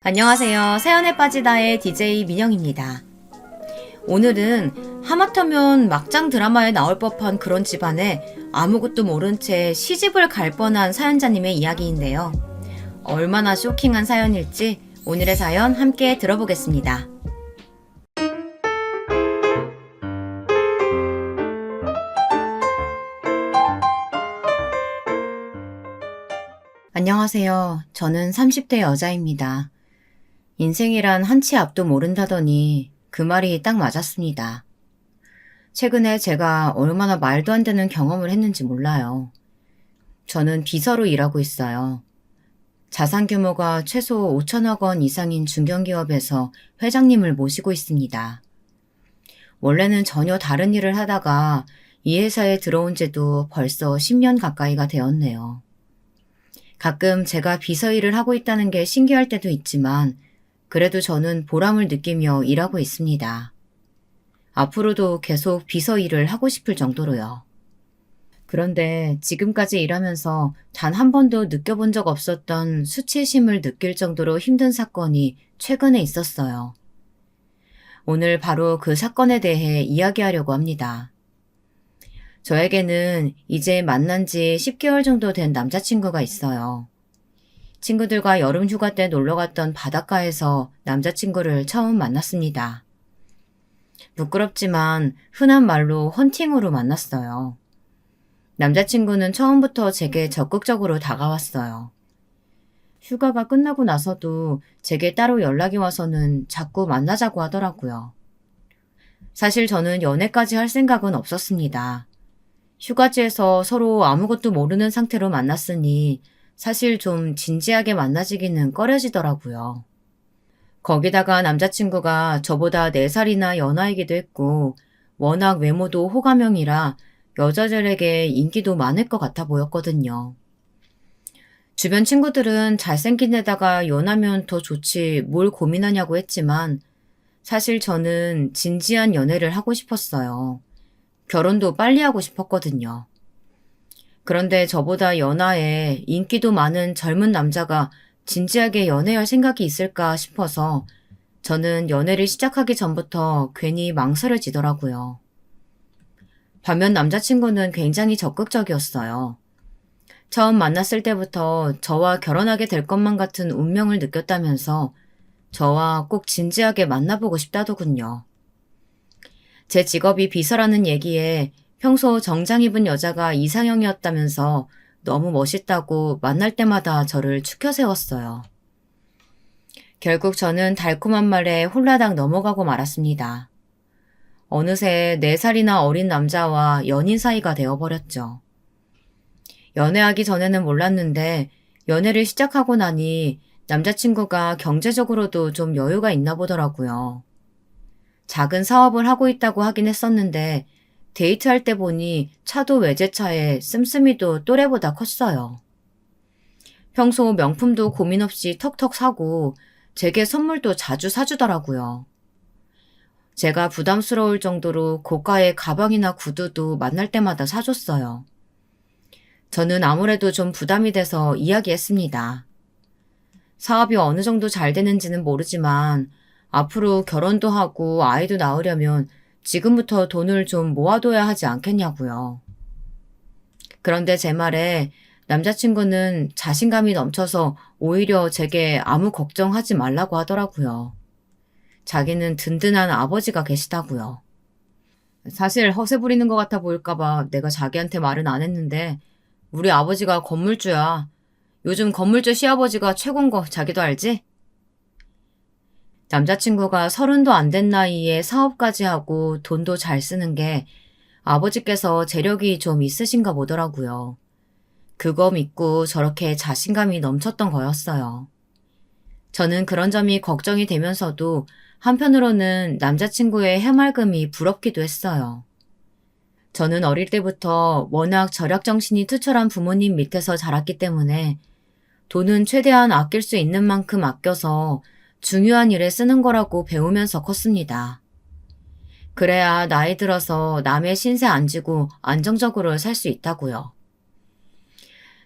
안녕하세요. 사연에 빠지다의 DJ 민영입니다. 오늘은 하마터면 막장 드라마에 나올 법한 그런 집안에 아무것도 모른 채 시집을 갈 뻔한 사연자님의 이야기인데요. 얼마나 쇼킹한 사연일지 오늘의 사연 함께 들어보겠습니다. 안녕하세요. 저는 30대 여자입니다. 인생이란 한치 앞도 모른다더니 그 말이 딱 맞았습니다. 최근에 제가 얼마나 말도 안 되는 경험을 했는지 몰라요. 저는 비서로 일하고 있어요. 자산 규모가 최소 5천억 원 이상인 중견기업에서 회장님을 모시고 있습니다. 원래는 전혀 다른 일을 하다가 이 회사에 들어온 지도 벌써 10년 가까이가 되었네요. 가끔 제가 비서 일을 하고 있다는 게 신기할 때도 있지만 그래도 저는 보람을 느끼며 일하고 있습니다. 앞으로도 계속 비서 일을 하고 싶을 정도로요. 그런데 지금까지 일하면서 단 한 번도 느껴본 적 없었던 수치심을 느낄 정도로 힘든 사건이 최근에 있었어요. 오늘 바로 그 사건에 대해 이야기하려고 합니다. 저에게는 이제 만난 지 10개월 정도 된 남자친구가 있어요. 친구들과 여름 휴가 때 놀러 갔던 바닷가에서 남자친구를 처음 만났습니다. 부끄럽지만 흔한 말로 헌팅으로 만났어요. 남자친구는 처음부터 제게 적극적으로 다가왔어요. 휴가가 끝나고 나서도 제게 따로 연락이 와서는 자꾸 만나자고 하더라고요. 사실 저는 연애까지 할 생각은 없었습니다. 휴가지에서 서로 아무것도 모르는 상태로 만났으니 사실 좀 진지하게 만나지기는 꺼려지더라고요. 거기다가 남자친구가 저보다 4살이나 연하이기도 했고 워낙 외모도 호감형이라 여자들에게 인기도 많을 것 같아 보였거든요. 주변 친구들은 잘생긴 데다가 연하면 더 좋지 뭘 고민하냐고 했지만 사실 저는 진지한 연애를 하고 싶었어요. 결혼도 빨리 하고 싶었거든요. 그런데 저보다 연하에 인기도 많은 젊은 남자가 진지하게 연애할 생각이 있을까 싶어서 저는 연애를 시작하기 전부터 괜히 망설여지더라고요. 반면 남자친구는 굉장히 적극적이었어요. 처음 만났을 때부터 저와 결혼하게 될 것만 같은 운명을 느꼈다면서 저와 꼭 진지하게 만나보고 싶다더군요. 제 직업이 비서라는 얘기에 평소 정장 입은 여자가 이상형이었다면서 너무 멋있다고 만날 때마다 저를 추켜 세웠어요. 결국 저는 달콤한 말에 홀라당 넘어가고 말았습니다. 어느새 4살이나 어린 남자와 연인 사이가 되어버렸죠. 연애하기 전에는 몰랐는데 연애를 시작하고 나니 남자친구가 경제적으로도 좀 여유가 있나 보더라고요. 작은 사업을 하고 있다고 하긴 했었는데 데이트할 때 보니 차도 외제차에 씀씀이도 또래보다 컸어요. 평소 명품도 고민 없이 턱턱 사고 제게 선물도 자주 사주더라고요. 제가 부담스러울 정도로 고가의 가방이나 구두도 만날 때마다 사줬어요. 저는 아무래도 좀 부담이 돼서 이야기했습니다. 사업이 어느 정도 잘 되는지는 모르지만 앞으로 결혼도 하고 아이도 낳으려면 지금부터 돈을 좀 모아둬야 하지 않겠냐고요. 그런데 제 말에 남자친구는 자신감이 넘쳐서 오히려 제게 아무 걱정하지 말라고 하더라고요. 자기는 든든한 아버지가 계시다고요. 사실 허세 부리는 것 같아 보일까봐 내가 자기한테 말은 안 했는데 우리 아버지가 건물주야. 요즘 건물주 시아버지가 최고인 거 자기도 알지? 남자친구가 30도 안 된 나이에 사업까지 하고 돈도 잘 쓰는 게 아버지께서 재력이 좀 있으신가 보더라고요. 그거 믿고 저렇게 자신감이 넘쳤던 거였어요. 저는 그런 점이 걱정이 되면서도 한편으로는 남자친구의 해맑음이 부럽기도 했어요. 저는 어릴 때부터 워낙 절약정신이 투철한 부모님 밑에서 자랐기 때문에 돈은 최대한 아낄 수 있는 만큼 아껴서 중요한 일에 쓰는 거라고 배우면서 컸습니다. 그래야 나이 들어서 남의 신세 안 지고 안정적으로 살 수 있다고요.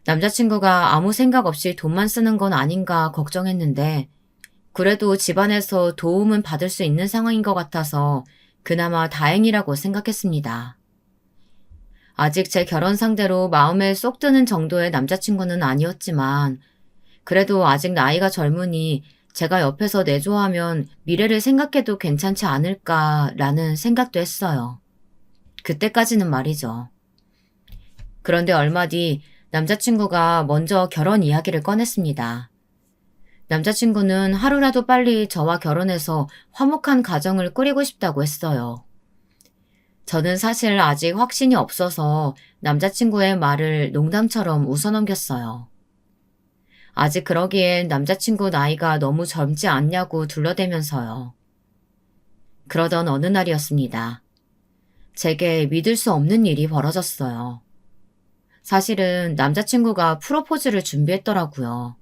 남자친구가 아무 생각 없이 돈만 쓰는 건 아닌가 걱정했는데 그래도 집안에서 도움은 받을 수 있는 상황인 것 같아서 그나마 다행이라고 생각했습니다. 아직 제 결혼 상대로 마음에 쏙 드는 정도의 남자친구는 아니었지만 그래도 아직 나이가 젊으니 제가 옆에서 내조하면 미래를 생각해도 괜찮지 않을까라는 생각도 했어요. 그때까지는 말이죠. 그런데 얼마 뒤 남자친구가 먼저 결혼 이야기를 꺼냈습니다. 남자친구는 하루라도 빨리 저와 결혼해서 화목한 가정을 꾸리고 싶다고 했어요. 저는 사실 아직 확신이 없어서 남자친구의 말을 농담처럼 웃어넘겼어요. 아직 그러기엔 남자친구 나이가 너무 젊지 않냐고 둘러대면서요. 그러던 어느 날이었습니다. 제게 믿을 수 없는 일이 벌어졌어요. 사실은 남자친구가 프로포즈를 준비했더라고요.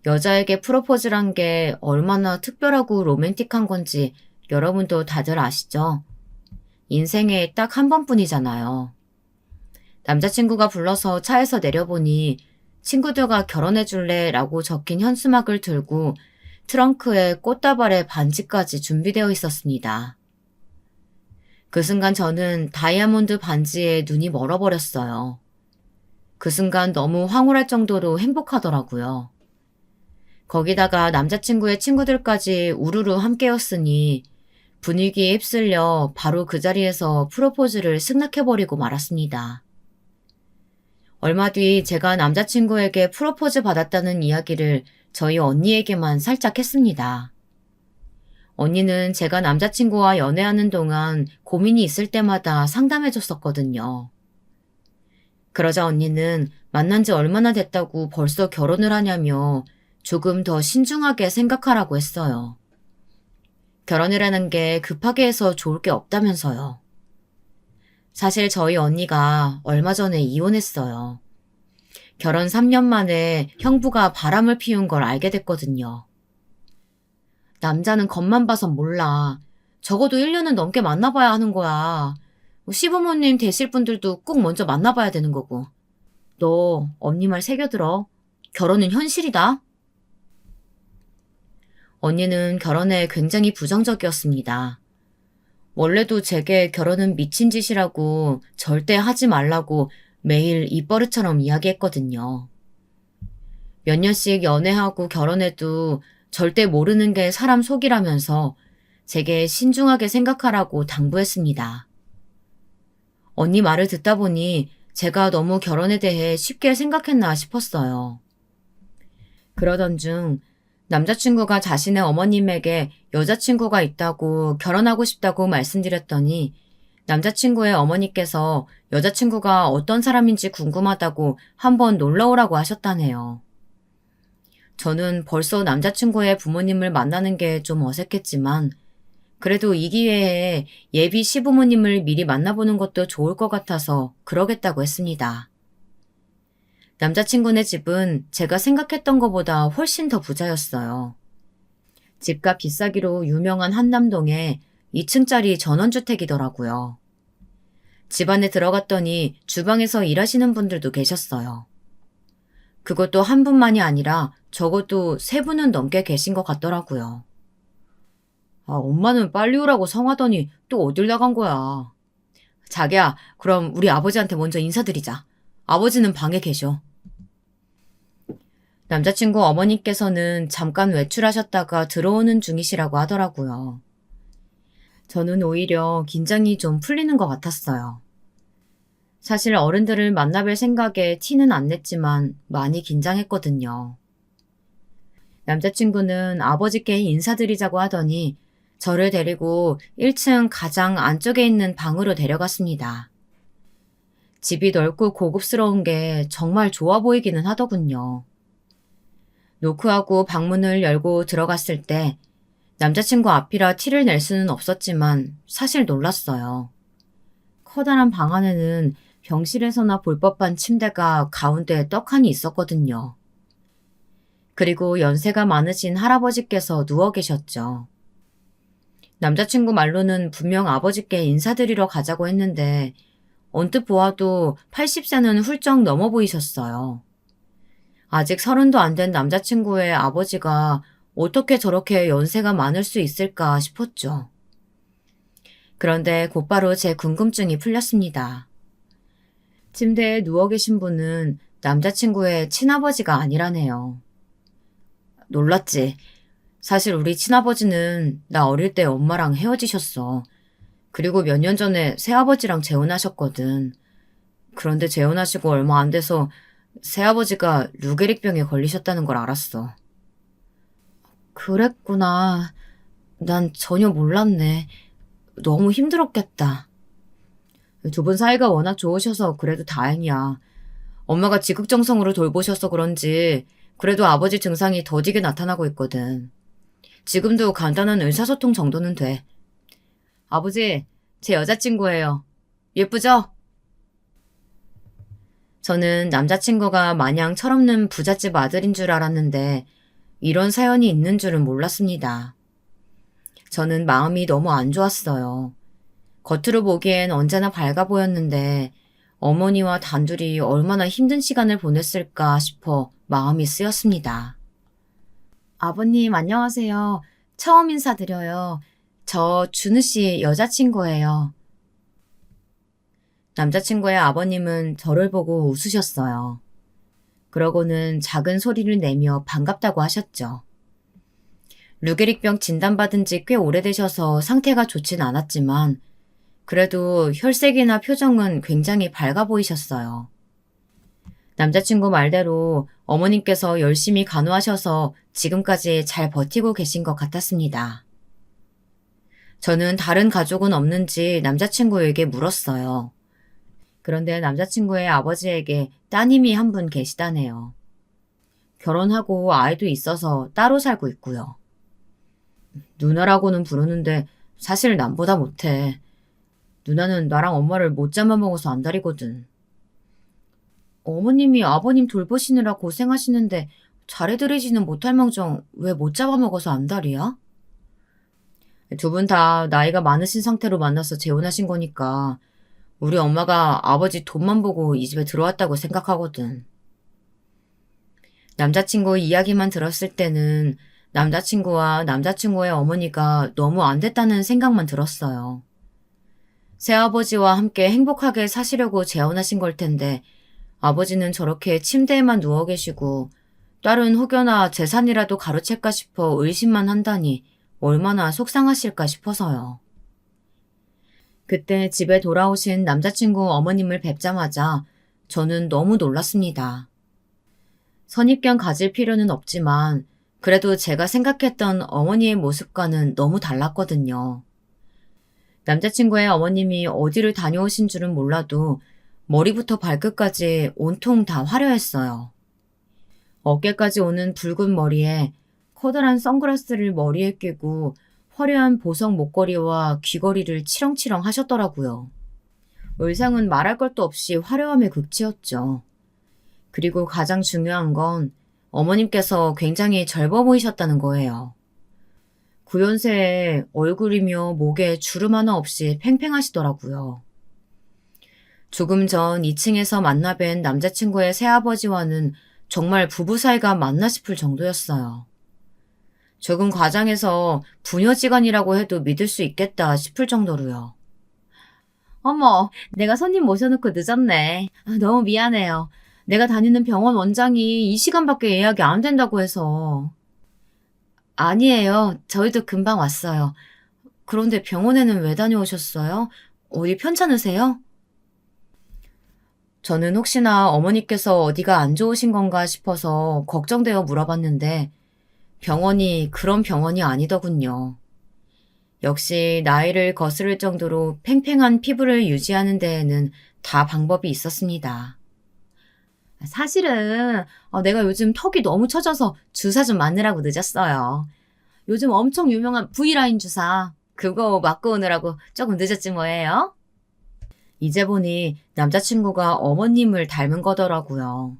여자에게 프로포즈란 게 얼마나 특별하고 로맨틱한 건지 여러분도 다들 아시죠? 인생에 딱 한 번뿐이잖아요. 남자친구가 불러서 차에서 내려보니 친구들과 결혼해줄래? 라고 적힌 현수막을 들고 트렁크에 꽃다발에 반지까지 준비되어 있었습니다. 그 순간 저는 다이아몬드 반지에 눈이 멀어버렸어요. 그 순간 너무 황홀할 정도로 행복하더라고요. 거기다가 남자친구의 친구들까지 우르르 함께였으니 분위기에 휩쓸려 바로 그 자리에서 프로포즈를 승낙해버리고 말았습니다. 얼마 뒤 제가 남자친구에게 프로포즈 받았다는 이야기를 저희 언니에게만 살짝 했습니다. 언니는 제가 남자친구와 연애하는 동안 고민이 있을 때마다 상담해줬었거든요. 그러자 언니는 만난 지 얼마나 됐다고 벌써 결혼을 하냐며 조금 더 신중하게 생각하라고 했어요. 결혼이라는 게 급하게 해서 좋을 게 없다면서요. 사실 저희 언니가 얼마 전에 이혼했어요. 결혼 3년 만에 형부가 바람을 피운 걸 알게 됐거든요. 남자는 겉만 봐선 몰라. 적어도 1년은 넘게 만나봐야 하는 거야. 시부모님 되실 분들도 꼭 먼저 만나봐야 되는 거고. 너 언니 말 새겨들어. 결혼은 현실이다. 언니는 결혼에 굉장히 부정적이었습니다. 원래도 제게 결혼은 미친 짓이라고 절대 하지 말라고 매일 입버릇처럼 이야기했거든요. 몇 년씩 연애하고 결혼해도 절대 모르는 게 사람 속이라면서 제게 신중하게 생각하라고 당부했습니다. 언니 말을 듣다 보니 제가 너무 결혼에 대해 쉽게 생각했나 싶었어요. 그러던 중 남자친구가 자신의 어머님에게 여자친구가 있다고 결혼하고 싶다고 말씀드렸더니 남자친구의 어머니께서 여자친구가 어떤 사람인지 궁금하다고 한번 놀러 오라고 하셨다네요. 저는 벌써 남자친구의 부모님을 만나는 게 좀 어색했지만 그래도 이 기회에 예비 시부모님을 미리 만나보는 것도 좋을 것 같아서 그러겠다고 했습니다. 남자친구네 집은 제가 생각했던 것보다 훨씬 더 부자였어요. 집값 비싸기로 유명한 한남동에 2층짜리 전원주택이더라고요. 집 안에 들어갔더니 주방에서 일하시는 분들도 계셨어요. 그것도 한 분만이 아니라 적어도 3분은 넘게 계신 것 같더라고요. 아, 엄마는 빨리 오라고 성하더니 또 어딜 나간 거야. 자기야, 그럼 우리 아버지한테 먼저 인사드리자. 아버지는 방에 계셔. 남자친구 어머니께서는 잠깐 외출하셨다가 들어오는 중이시라고 하더라고요. 저는 오히려 긴장이 좀 풀리는 것 같았어요. 사실 어른들을 만나뵐 생각에 티는 안 냈지만 많이 긴장했거든요. 남자친구는 아버지께 인사드리자고 하더니 저를 데리고 1층 가장 안쪽에 있는 방으로 데려갔습니다. 집이 넓고 고급스러운 게 정말 좋아 보이기는 하더군요. 노크하고 방문을 열고 들어갔을 때 남자친구 앞이라 티를 낼 수는 없었지만 사실 놀랐어요. 커다란 방 안에는 병실에서나 볼 법한 침대가 가운데에 떡하니 있었거든요. 그리고 연세가 많으신 할아버지께서 누워 계셨죠. 남자친구 말로는 분명 아버지께 인사드리러 가자고 했는데 언뜻 보아도 80세는 훌쩍 넘어 보이셨어요. 아직 30도 안 된 남자친구의 아버지가 어떻게 저렇게 연세가 많을 수 있을까 싶었죠. 그런데 곧바로 제 궁금증이 풀렸습니다. 침대에 누워 계신 분은 남자친구의 친아버지가 아니라네요. 놀랐지. 사실 우리 친아버지는 나 어릴 때 엄마랑 헤어지셨어. 그리고 몇 년 전에 새아버지랑 재혼하셨거든. 그런데 재혼하시고 얼마 안 돼서 새아버지가 루게릭병에 걸리셨다는 걸 알았어. 그랬구나. 난 전혀 몰랐네. 너무 힘들었겠다. 두 분 사이가 워낙 좋으셔서 그래도 다행이야. 엄마가 지극정성으로 돌보셔서 그런지 그래도 아버지 증상이 더디게 나타나고 있거든. 지금도 간단한 의사소통 정도는 돼. 아버지, 제 여자친구예요. 예쁘죠? 저는 남자친구가 마냥 철없는 부잣집 아들인 줄 알았는데 이런 사연이 있는 줄은 몰랐습니다. 저는 마음이 너무 안 좋았어요. 겉으로 보기엔 언제나 밝아 보였는데 어머니와 단둘이 얼마나 힘든 시간을 보냈을까 싶어 마음이 쓰였습니다. 아버님 안녕하세요. 처음 인사드려요. 저 준우 씨 여자친구예요. 남자친구의 아버님은 저를 보고 웃으셨어요. 그러고는 작은 소리를 내며 반갑다고 하셨죠. 루게릭병 진단받은 지 꽤 오래되셔서 상태가 좋진 않았지만 그래도 혈색이나 표정은 굉장히 밝아 보이셨어요. 남자친구 말대로 어머님께서 열심히 간호하셔서 지금까지 잘 버티고 계신 것 같았습니다. 저는 다른 가족은 없는지 남자친구에게 물었어요. 그런데 남자친구의 아버지에게 따님이 한 분 계시다네요. 결혼하고 아이도 있어서 따로 살고 있고요. 누나라고는 부르는데 사실 남보다 못해. 누나는 나랑 엄마를 못 잡아먹어서 안달이거든. 어머님이 아버님 돌보시느라 고생하시는데 잘해드리지는 못할 망정 왜 못 잡아먹어서 안달이야? 두 분 다 나이가 많으신 상태로 만나서 재혼하신 거니까 우리 엄마가 아버지 돈만 보고 이 집에 들어왔다고 생각하거든. 남자친구 이야기만 들었을 때는 남자친구와 남자친구의 어머니가 너무 안 됐다는 생각만 들었어요. 새아버지와 함께 행복하게 사시려고 재혼하신 걸 텐데 아버지는 저렇게 침대에만 누워 계시고 딸은 혹여나 재산이라도 가로챌까 싶어 의심만 한다니 얼마나 속상하실까 싶어서요. 그때 집에 돌아오신 남자친구 어머님을 뵙자마자 저는 너무 놀랐습니다. 선입견 가질 필요는 없지만 그래도 제가 생각했던 어머니의 모습과는 너무 달랐거든요. 남자친구의 어머님이 어디를 다녀오신 줄은 몰라도 머리부터 발끝까지 온통 다 화려했어요. 어깨까지 오는 붉은 머리에 커다란 선글라스를 머리에 끼고 화려한 보석 목걸이와 귀걸이를 치렁치렁 하셨더라고요. 의상은 말할 것도 없이 화려함의 극치였죠. 그리고 가장 중요한 건 어머님께서 굉장히 젊어 보이셨다는 거예요. 9연세에 얼굴이며 목에 주름 하나 없이 팽팽하시더라고요. 조금 전 2층에서 만나 뵌 남자친구의 새아버지와는 정말 부부 사이가 맞나 싶을 정도였어요. 조금 과장해서 부녀지간이라고 해도 믿을 수 있겠다 싶을 정도로요. 어머, 내가 손님 모셔놓고 늦었네. 너무 미안해요. 내가 다니는 병원 원장이 이 시간밖에 예약이 안 된다고 해서. 아니에요. 저희도 금방 왔어요. 그런데 병원에는 왜 다녀오셨어요? 어디 편찮으세요? 저는 혹시나 어머니께서 어디가 안 좋으신 건가 싶어서 걱정되어 물어봤는데 병원이 그런 병원이 아니더군요. 역시 나이를 거스를 정도로 팽팽한 피부를 유지하는 데에는 다 방법이 있었습니다. 사실은 내가 요즘 턱이 너무 처져서 주사 좀 맞느라고 늦었어요. 요즘 엄청 유명한 V라인 주사 그거 맞고 오느라고 조금 늦었지 뭐예요? 이제 보니 남자친구가 어머님을 닮은 거더라고요.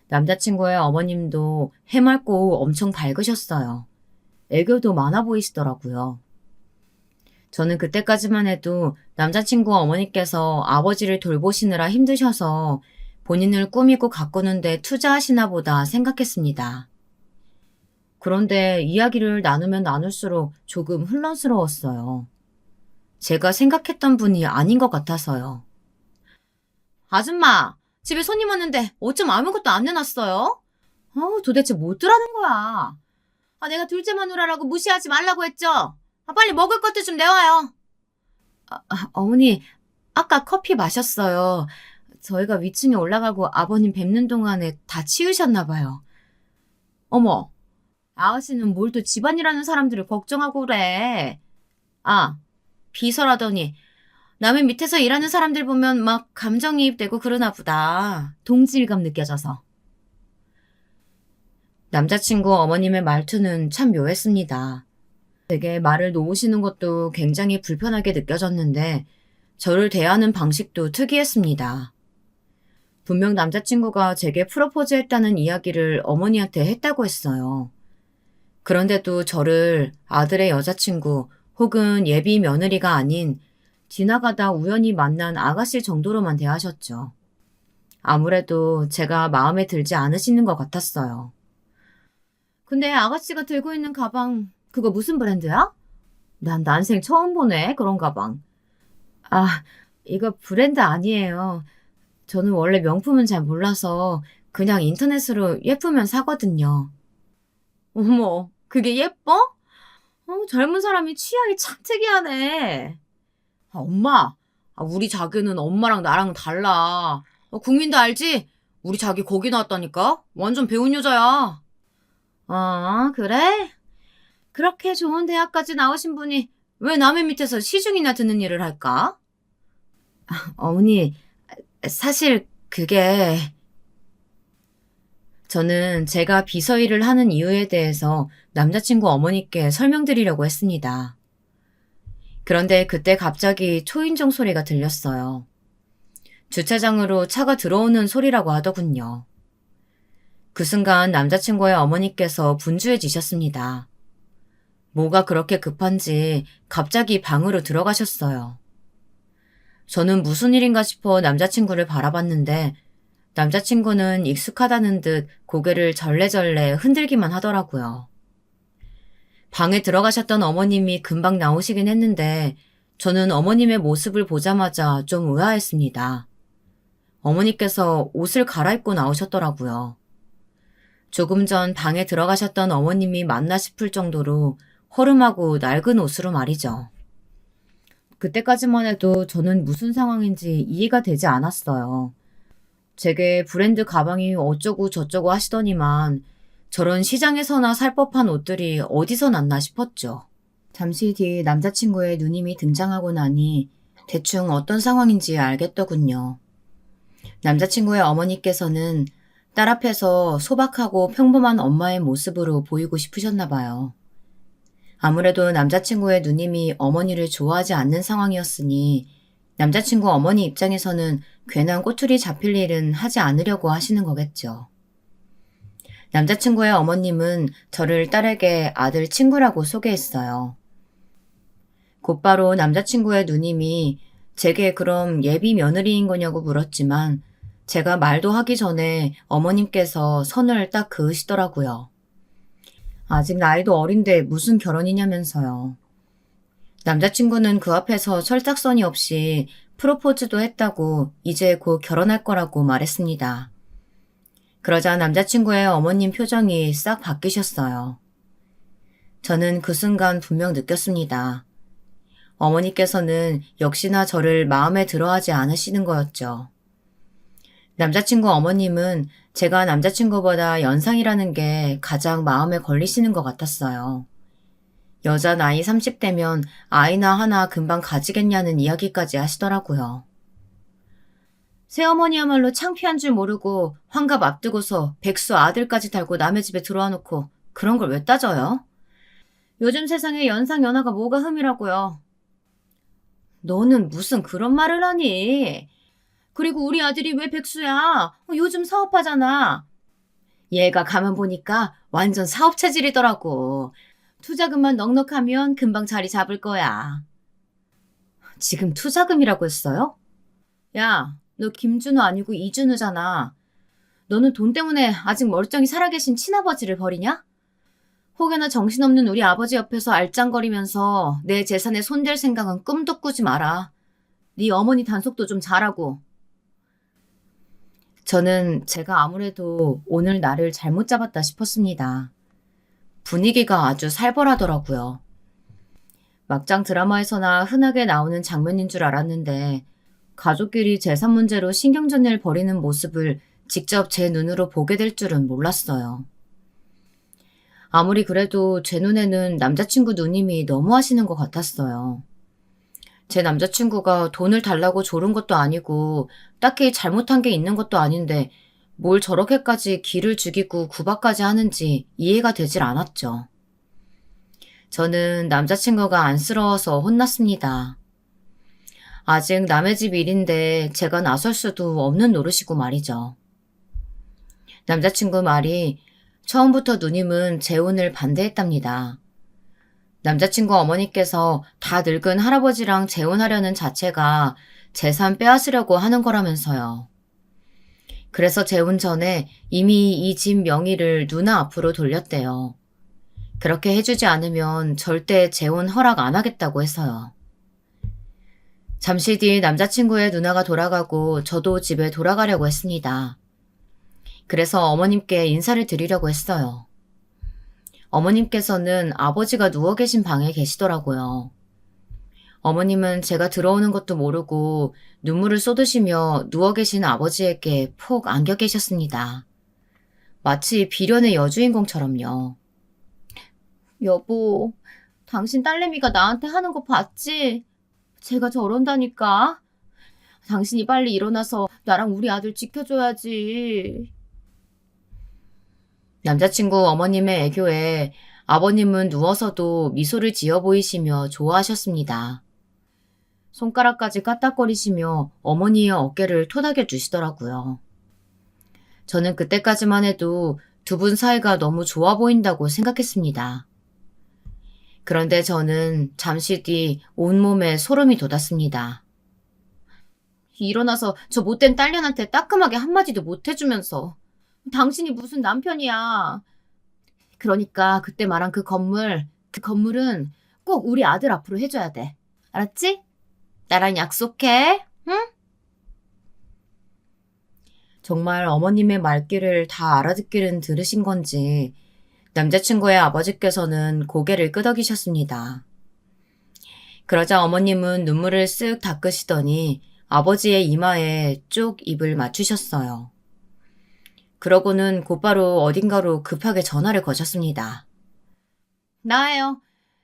남자친구의 어머님도 해맑고 엄청 밝으셨어요. 애교도 많아 보이시더라고요. 저는 그때까지만 해도 남자친구 어머니께서 아버지를 돌보시느라 힘드셔서 본인을 꾸미고 가꾸는데 투자하시나 보다 생각했습니다. 그런데 이야기를 나누면 나눌수록 조금 혼란스러웠어요. 제가 생각했던 분이 아닌 것 같아서요. 아줌마, 집에 손님 왔는데 어쩜 아무것도 안 내놨어요? 도대체 뭐 뜨라는 거야? 내가 둘째 마누라라고 무시하지 말라고 했죠? 빨리 먹을 것도 좀 내와요. 어머니, 아까 커피 마셨어요. 저희가 위층에 올라가고 아버님 뵙는 동안에 다 치우셨나 봐요. 어머, 아가씨는 뭘 또 집안이라는 사람들을 걱정하고 그래. 비서라더니 남의 밑에서 일하는 사람들 보면 막 감정이입되고 그러나 보다. 동질감 느껴져서. 남자친구 어머님의 말투는 참 묘했습니다. 되게 말을 놓으시는 것도 굉장히 불편하게 느껴졌는데 저를 대하는 방식도 특이했습니다. 분명 남자친구가 제게 프로포즈했다는 이야기를 어머니한테 했다고 했어요. 그런데도 저를 아들의 여자친구 혹은 예비 며느리가 아닌 지나가다 우연히 만난 아가씨 정도로만 대하셨죠. 아무래도 제가 마음에 들지 않으시는 것 같았어요. 근데 아가씨가 들고 있는 가방, 그거 무슨 브랜드야? 난 난생 처음 보네, 그런 가방. 이거 브랜드 아니에요. 저는 원래 명품은 잘 몰라서 그냥 인터넷으로 예쁘면 사거든요. 어머, 그게 예뻐? 젊은 사람이 취향이 참 특이하네. 엄마, 우리 자기는 엄마랑 나랑 달라. 국민도 알지? 우리 자기 거기 나왔다니까? 완전 배운 여자야. 그래? 그렇게 좋은 대학까지 나오신 분이 왜 남의 밑에서 시중이나 듣는 일을 할까? 어머니, 사실 그게... 저는 제가 비서 일을 하는 이유에 대해서 남자친구 어머니께 설명드리려고 했습니다. 그런데 그때 갑자기 초인종 소리가 들렸어요. 주차장으로 차가 들어오는 소리라고 하더군요. 그 순간 남자친구의 어머니께서 분주해지셨습니다. 뭐가 그렇게 급한지 갑자기 방으로 들어가셨어요. 저는 무슨 일인가 싶어 남자친구를 바라봤는데 남자친구는 익숙하다는 듯 고개를 절레절레 흔들기만 하더라고요. 방에 들어가셨던 어머님이 금방 나오시긴 했는데 저는 어머님의 모습을 보자마자 좀 의아했습니다. 어머니께서 옷을 갈아입고 나오셨더라고요. 조금 전 방에 들어가셨던 어머님이 맞나 싶을 정도로 허름하고 낡은 옷으로 말이죠. 그때까지만 해도 저는 무슨 상황인지 이해가 되지 않았어요. 제게 브랜드 가방이 어쩌고 저쩌고 하시더니만 저런 시장에서나 살 법한 옷들이 어디서 났나 싶었죠. 잠시 뒤 남자친구의 누님이 등장하고 나니 대충 어떤 상황인지 알겠더군요. 남자친구의 어머니께서는 딸 앞에서 소박하고 평범한 엄마의 모습으로 보이고 싶으셨나 봐요. 아무래도 남자친구의 누님이 어머니를 좋아하지 않는 상황이었으니 남자친구 어머니 입장에서는 괜한 꼬투리 잡힐 일은 하지 않으려고 하시는 거겠죠. 남자친구의 어머님은 저를 딸에게 아들 친구라고 소개했어요. 곧바로 남자친구의 누님이 제게 그럼 예비 며느리인 거냐고 물었지만 제가 말도 하기 전에 어머님께서 선을 딱 그으시더라고요. 아직 나이도 어린데 무슨 결혼이냐면서요. 남자친구는 그 앞에서 철딱서니 없이 프로포즈도 했다고 이제 곧 결혼할 거라고 말했습니다. 그러자 남자친구의 어머님 표정이 싹 바뀌셨어요. 저는 그 순간 분명 느꼈습니다. 어머니께서는 역시나 저를 마음에 들어하지 않으시는 거였죠. 남자친구 어머님은 제가 남자친구보다 연상이라는 게 가장 마음에 걸리시는 것 같았어요. 여자 나이 30대면 아이나 하나 금방 가지겠냐는 이야기까지 하시더라고요. 새어머니야말로 창피한 줄 모르고 환갑 앞두고서 백수 아들까지 달고 남의 집에 들어와 놓고 그런 걸 왜 따져요? 요즘 세상에 연상 연하가 뭐가 흠이라고요. 너는 무슨 그런 말을 하니? 그리고 우리 아들이 왜 백수야? 요즘 사업하잖아. 얘가 가만 보니까 완전 사업 체질이더라고. 투자금만 넉넉하면 금방 자리 잡을 거야. 지금 투자금이라고 했어요? 야, 너 김준호 아니고 이준우잖아. 너는 돈 때문에 아직 멀쩡히 살아계신 친아버지를 버리냐? 혹여나 정신없는 우리 아버지 옆에서 알짱거리면서 내 재산에 손댈 생각은 꿈도 꾸지 마라. 네 어머니 단속도 좀 잘하고. 저는 제가 아무래도 오늘 나를 잘못 잡았다 싶었습니다. 분위기가 아주 살벌하더라고요. 막장 드라마에서나 흔하게 나오는 장면인 줄 알았는데 가족끼리 재산 문제로 신경전을 벌이는 모습을 직접 제 눈으로 보게 될 줄은 몰랐어요. 아무리 그래도 제 눈에는 남자친구 누님이 너무하시는 것 같았어요. 제 남자친구가 돈을 달라고 조른 것도 아니고 딱히 잘못한 게 있는 것도 아닌데 뭘 저렇게까지 기를 죽이고 구박까지 하는지 이해가 되질 않았죠. 저는 남자친구가 안쓰러워서 혼났습니다. 아직 남의 집 일인데 제가 나설 수도 없는 노릇이고 말이죠. 남자친구 말이 처음부터 누님은 재혼을 반대했답니다. 남자친구 어머니께서 다 늙은 할아버지랑 재혼하려는 자체가 재산 빼앗으려고 하는 거라면서요. 그래서 재혼 전에 이미 이 집 명의를 누나 앞으로 돌렸대요. 그렇게 해주지 않으면 절대 재혼 허락 안 하겠다고 해서요. 잠시 뒤 남자친구의 누나가 돌아가고 저도 집에 돌아가려고 했습니다. 그래서 어머님께 인사를 드리려고 했어요. 어머님께서는 아버지가 누워 계신 방에 계시더라고요. 어머님은 제가 들어오는 것도 모르고 눈물을 쏟으시며 누워 계신 아버지에게 폭 안겨 계셨습니다. 마치 비련의 여주인공처럼요. 여보, 당신 딸내미가 나한테 하는 거 봤지? 제가 저런다니까. 당신이 빨리 일어나서 나랑 우리 아들 지켜줘야지. 남자친구 어머님의 애교에 아버님은 누워서도 미소를 지어 보이시며 좋아하셨습니다. 손가락까지 까딱거리시며 어머니의 어깨를 토닥여 주시더라고요. 저는 그때까지만 해도 두 분 사이가 너무 좋아 보인다고 생각했습니다. 그런데 저는 잠시 뒤 온몸에 소름이 돋았습니다. 일어나서 저 못된 딸년한테 따끔하게 한마디도 못 해주면서 당신이 무슨 남편이야. 그러니까 그때 말한 그 건물은 꼭 우리 아들 앞으로 해줘야 돼. 알았지? 나랑 약속해. 응? 정말 어머님의 말귀를 다 알아듣기는 들으신 건지 남자친구의 아버지께서는 고개를 끄덕이셨습니다. 그러자 어머님은 눈물을 쓱 닦으시더니 아버지의 이마에 쪽 입을 맞추셨어요. 그러고는 곧바로 어딘가로 급하게 전화를 거셨습니다. 나예요.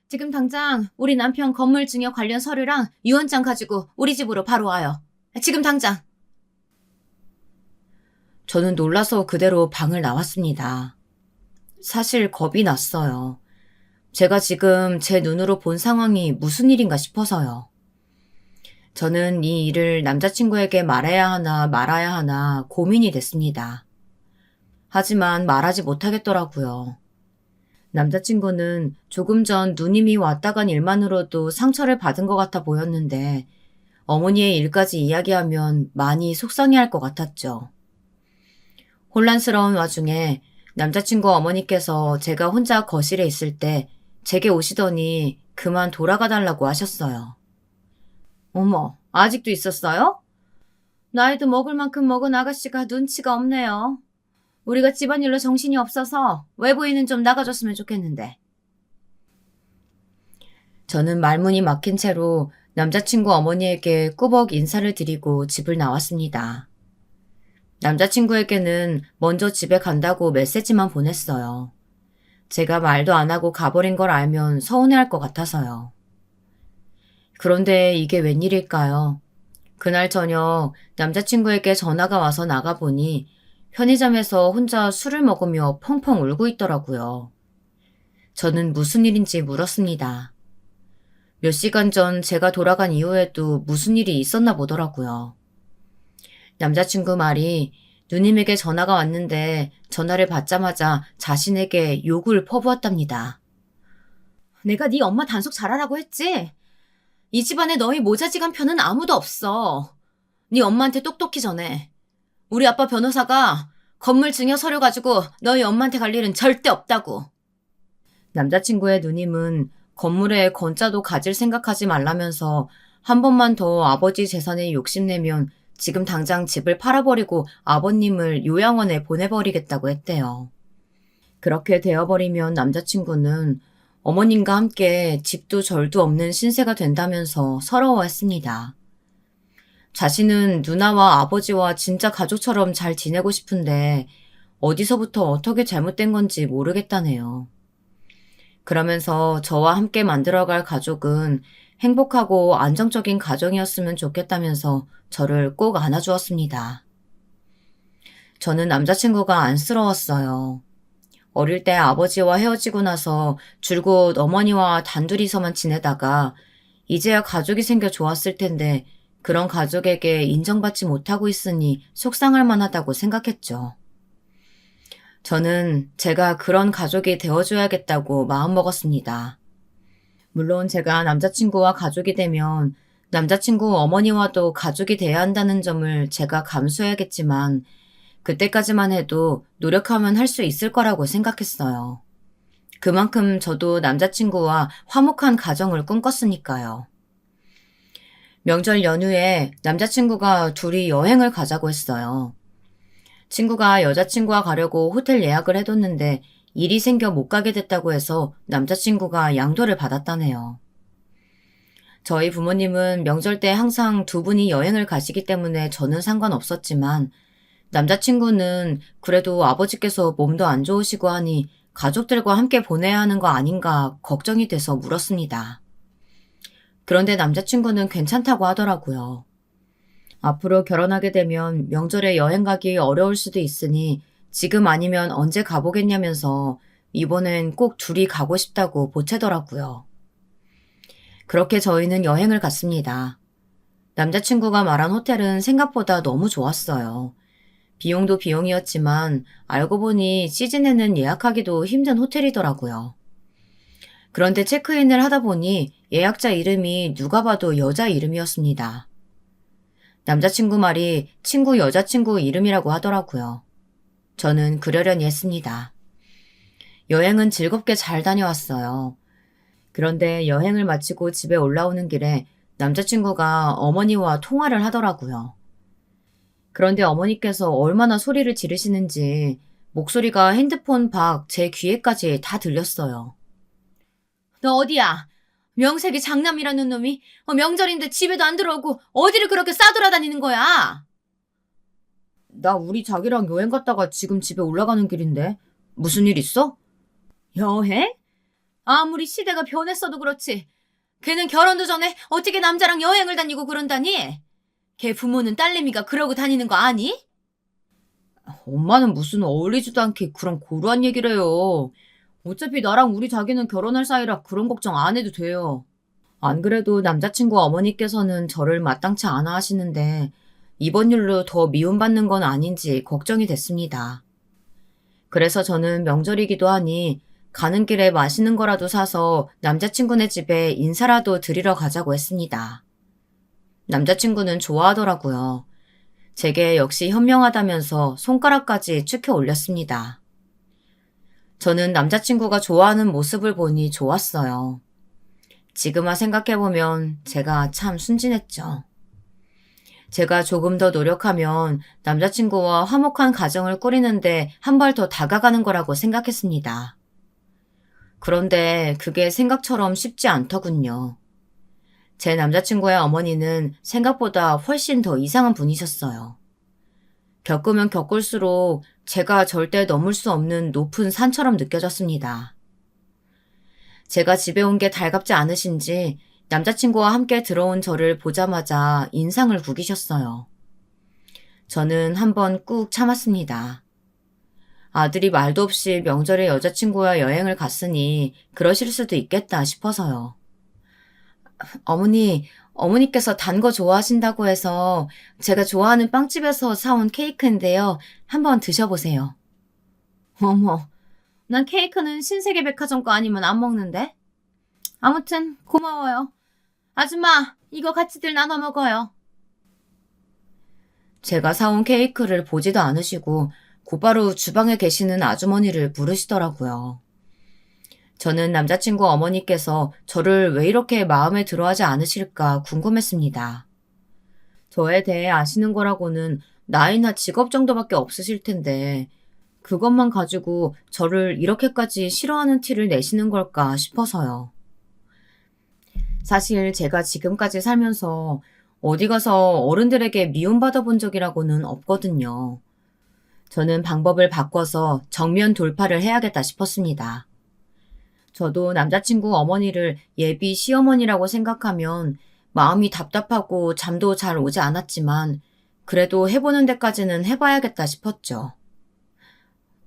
지금 당장 우리 남편 건물 증여 관련 서류랑 유언장 가지고 우리 집으로 바로 와요. 지금 당장. 저는 놀라서 그대로 방을 나왔습니다. 사실 겁이 났어요. 제가 지금 제 눈으로 본 상황이 무슨 일인가 싶어서요. 저는 이 일을 남자친구에게 말해야 하나 말아야 하나 고민이 됐습니다. 하지만 말하지 못하겠더라고요. 남자친구는 조금 전 누님이 왔다 간 일만으로도 상처를 받은 것 같아 보였는데 어머니의 일까지 이야기하면 많이 속상해할 것 같았죠. 혼란스러운 와중에 남자친구 어머니께서 제가 혼자 거실에 있을 때 제게 오시더니 그만 돌아가 달라고 하셨어요. 어머, 아직도 있었어요? 나이도 먹을 만큼 먹은 아가씨가 눈치가 없네요. 우리가 집안일로 정신이 없어서 외부인은 좀 나가줬으면 좋겠는데. 저는 말문이 막힌 채로 남자친구 어머니에게 꾸벅 인사를 드리고 집을 나왔습니다. 남자친구에게는 먼저 집에 간다고 메시지만 보냈어요. 제가 말도 안 하고 가버린 걸 알면 서운해할 것 같아서요. 그런데 이게 웬일일까요? 그날 저녁 남자친구에게 전화가 와서 나가보니 편의점에서 혼자 술을 먹으며 펑펑 울고 있더라고요. 저는 무슨 일인지 물었습니다. 몇 시간 전 제가 돌아간 이후에도 무슨 일이 있었나 보더라고요. 남자친구 말이 누님에게 전화가 왔는데 전화를 받자마자 자신에게 욕을 퍼부었답니다. 내가 네 엄마 단속 잘하라고 했지? 이 집안에 너희 모자지간 편은 아무도 없어. 네 엄마한테 똑똑히 전해. 우리 아빠 변호사가 건물 증여 서류 가지고 너희 엄마한테 갈 일은 절대 없다고. 남자친구의 누님은 건물에 건자도 가질 생각하지 말라면서 한 번만 더 아버지 재산에 욕심내면 지금 당장 집을 팔아버리고 아버님을 요양원에 보내버리겠다고 했대요. 그렇게 되어버리면 남자친구는 어머님과 함께 집도 절도 없는 신세가 된다면서 서러워했습니다. 자신은 누나와 아버지와 진짜 가족처럼 잘 지내고 싶은데 어디서부터 어떻게 잘못된 건지 모르겠다네요. 그러면서 저와 함께 만들어갈 가족은 행복하고 안정적인 가정이었으면 좋겠다면서 저를 꼭 안아주었습니다. 저는 남자친구가 안쓰러웠어요. 어릴 때 아버지와 헤어지고 나서 줄곧 어머니와 단둘이서만 지내다가 이제야 가족이 생겨 좋았을 텐데 그런 가족에게 인정받지 못하고 있으니 속상할 만하다고 생각했죠. 저는 제가 그런 가족이 되어줘야겠다고 마음먹었습니다. 물론 제가 남자친구와 가족이 되면 남자친구 어머니와도 가족이 돼야 한다는 점을 제가 감수해야겠지만 그때까지만 해도 노력하면 할 수 있을 거라고 생각했어요. 그만큼 저도 남자친구와 화목한 가정을 꿈꿨으니까요. 명절 연휴에 남자친구가 둘이 여행을 가자고 했어요. 친구가 여자친구와 가려고 호텔 예약을 해뒀는데 일이 생겨 못 가게 됐다고 해서 남자친구가 양도를 받았다네요. 저희 부모님은 명절 때 항상 두 분이 여행을 가시기 때문에 저는 상관없었지만 남자친구는 그래도 아버지께서 몸도 안 좋으시고 하니 가족들과 함께 보내야 하는 거 아닌가 걱정이 돼서 물었습니다. 그런데 남자친구는 괜찮다고 하더라고요. 앞으로 결혼하게 되면 명절에 여행 가기 어려울 수도 있으니 지금 아니면 언제 가보겠냐면서 이번엔 꼭 둘이 가고 싶다고 보채더라고요. 그렇게 저희는 여행을 갔습니다. 남자친구가 말한 호텔은 생각보다 너무 좋았어요. 비용도 비용이었지만 알고 보니 시즌에는 예약하기도 힘든 호텔이더라고요. 그런데 체크인을 하다 보니 예약자 이름이 누가 봐도 여자 이름이었습니다. 남자친구 말이 친구 여자친구 이름이라고 하더라고요. 저는 그러려니 했습니다. 여행은 즐겁게 잘 다녀왔어요. 그런데 여행을 마치고 집에 올라오는 길에 남자친구가 어머니와 통화를 하더라고요. 그런데 어머니께서 얼마나 소리를 지르시는지 목소리가 핸드폰 밖 제 귀에까지 다 들렸어요. 너 어디야? 명색이 장남이라는 놈이 명절인데 집에도 안 들어오고 어디를 그렇게 싸돌아다니는 거야? 나 우리 자기랑 여행 갔다가 지금 집에 올라가는 길인데 무슨 일 있어? 여행? 아무리 시대가 변했어도 그렇지. 걔는 결혼도 전에 어떻게 남자랑 여행을 다니고 그런다니? 걔 부모는 딸내미가 그러고 다니는 거 아니? 엄마는 무슨 어울리지도 않게 그런 고루한 얘기를 해요. 어차피 나랑 우리 자기는 결혼할 사이라 그런 걱정 안 해도 돼요. 안 그래도 남자친구 어머니께서는 저를 마땅치 않아 하시는데 이번 일로 더 미움받는 건 아닌지 걱정이 됐습니다. 그래서 저는 명절이기도 하니 가는 길에 맛있는 거라도 사서 남자친구네 집에 인사라도 드리러 가자고 했습니다. 남자친구는 좋아하더라고요. 제게 역시 현명하다면서 손가락까지 축혀 올렸습니다. 저는 남자친구가 좋아하는 모습을 보니 좋았어요. 지금아 생각해보면 제가 참 순진했죠. 제가 조금 더 노력하면 남자친구와 화목한 가정을 꾸리는데 한 발 더 다가가는 거라고 생각했습니다. 그런데 그게 생각처럼 쉽지 않더군요. 제 남자친구의 어머니는 생각보다 훨씬 더 이상한 분이셨어요. 겪으면 겪을수록 제가 절대 넘을 수 없는 높은 산처럼 느껴졌습니다. 제가 집에 온 게 달갑지 않으신지 남자친구와 함께 들어온 저를 보자마자 인상을 구기셨어요. 저는 한번 꾹 참았습니다. 아들이 말도 없이 명절에 여자친구와 여행을 갔으니 그러실 수도 있겠다 싶어서요. 어머니께서 단 거 좋아하신다고 해서 제가 좋아하는 빵집에서 사온 케이크인데요. 한번 드셔보세요. 어머, 난 케이크는 신세계 백화점 거 아니면 안 먹는데? 아무튼 고마워요. 아줌마, 이거 같이들 나눠 먹어요. 제가 사온 케이크를 보지도 않으시고 곧바로 주방에 계시는 아주머니를 부르시더라고요. 저는 남자친구 어머니께서 저를 왜 이렇게 마음에 들어하지 않으실까 궁금했습니다. 저에 대해 아시는 거라고는 나이나 직업 정도밖에 없으실 텐데, 그것만 가지고 저를 이렇게까지 싫어하는 티를 내시는 걸까 싶어서요. 사실 제가 지금까지 살면서 어디 가서 어른들에게 미움받아 본 적이라고는 없거든요. 저는 방법을 바꿔서 정면 돌파를 해야겠다 싶었습니다. 저도 남자친구 어머니를 예비 시어머니라고 생각하면 마음이 답답하고 잠도 잘 오지 않았지만 그래도 해보는 데까지는 해봐야겠다 싶었죠.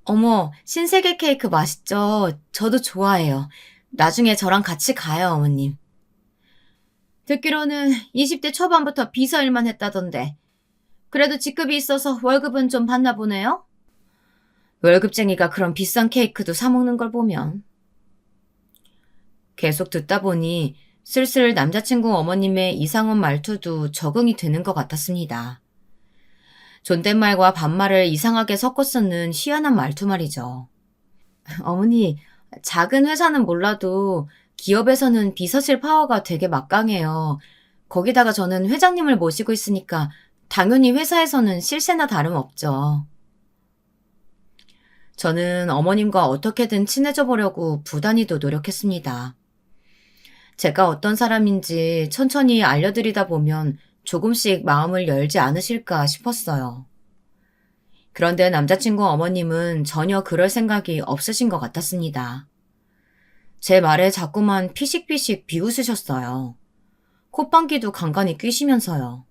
어머, 신세계 케이크 맛있죠? 저도 좋아해요. 나중에 저랑 같이 가요, 어머님. 듣기로는 20대 초반부터 비서 일만 했다던데. 그래도 직급이 있어서 월급은 좀 받나 보네요? 월급쟁이가 그런 비싼 케이크도 사먹는 걸 보면. 계속 듣다 보니 슬슬 남자친구 어머님의 이상한 말투도 적응이 되는 것 같았습니다. 존댓말과 반말을 이상하게 섞어 쓰는 희한한 말투 말이죠. 어머니, 작은 회사는 몰라도 기업에서는 비서실 파워가 되게 막강해요. 거기다가 저는 회장님을 모시고 있으니까 당연히 회사에서는 실세나 다름없죠. 저는 어머님과 어떻게든 친해져 보려고 부단히도 노력했습니다. 제가 어떤 사람인지 천천히 알려드리다 보면 조금씩 마음을 열지 않으실까 싶었어요. 그런데 남자친구 어머님은 전혀 그럴 생각이 없으신 것 같았습니다. 제 말에 자꾸만 피식피식 비웃으셨어요. 콧방귀도 간간히 뀌시면서요.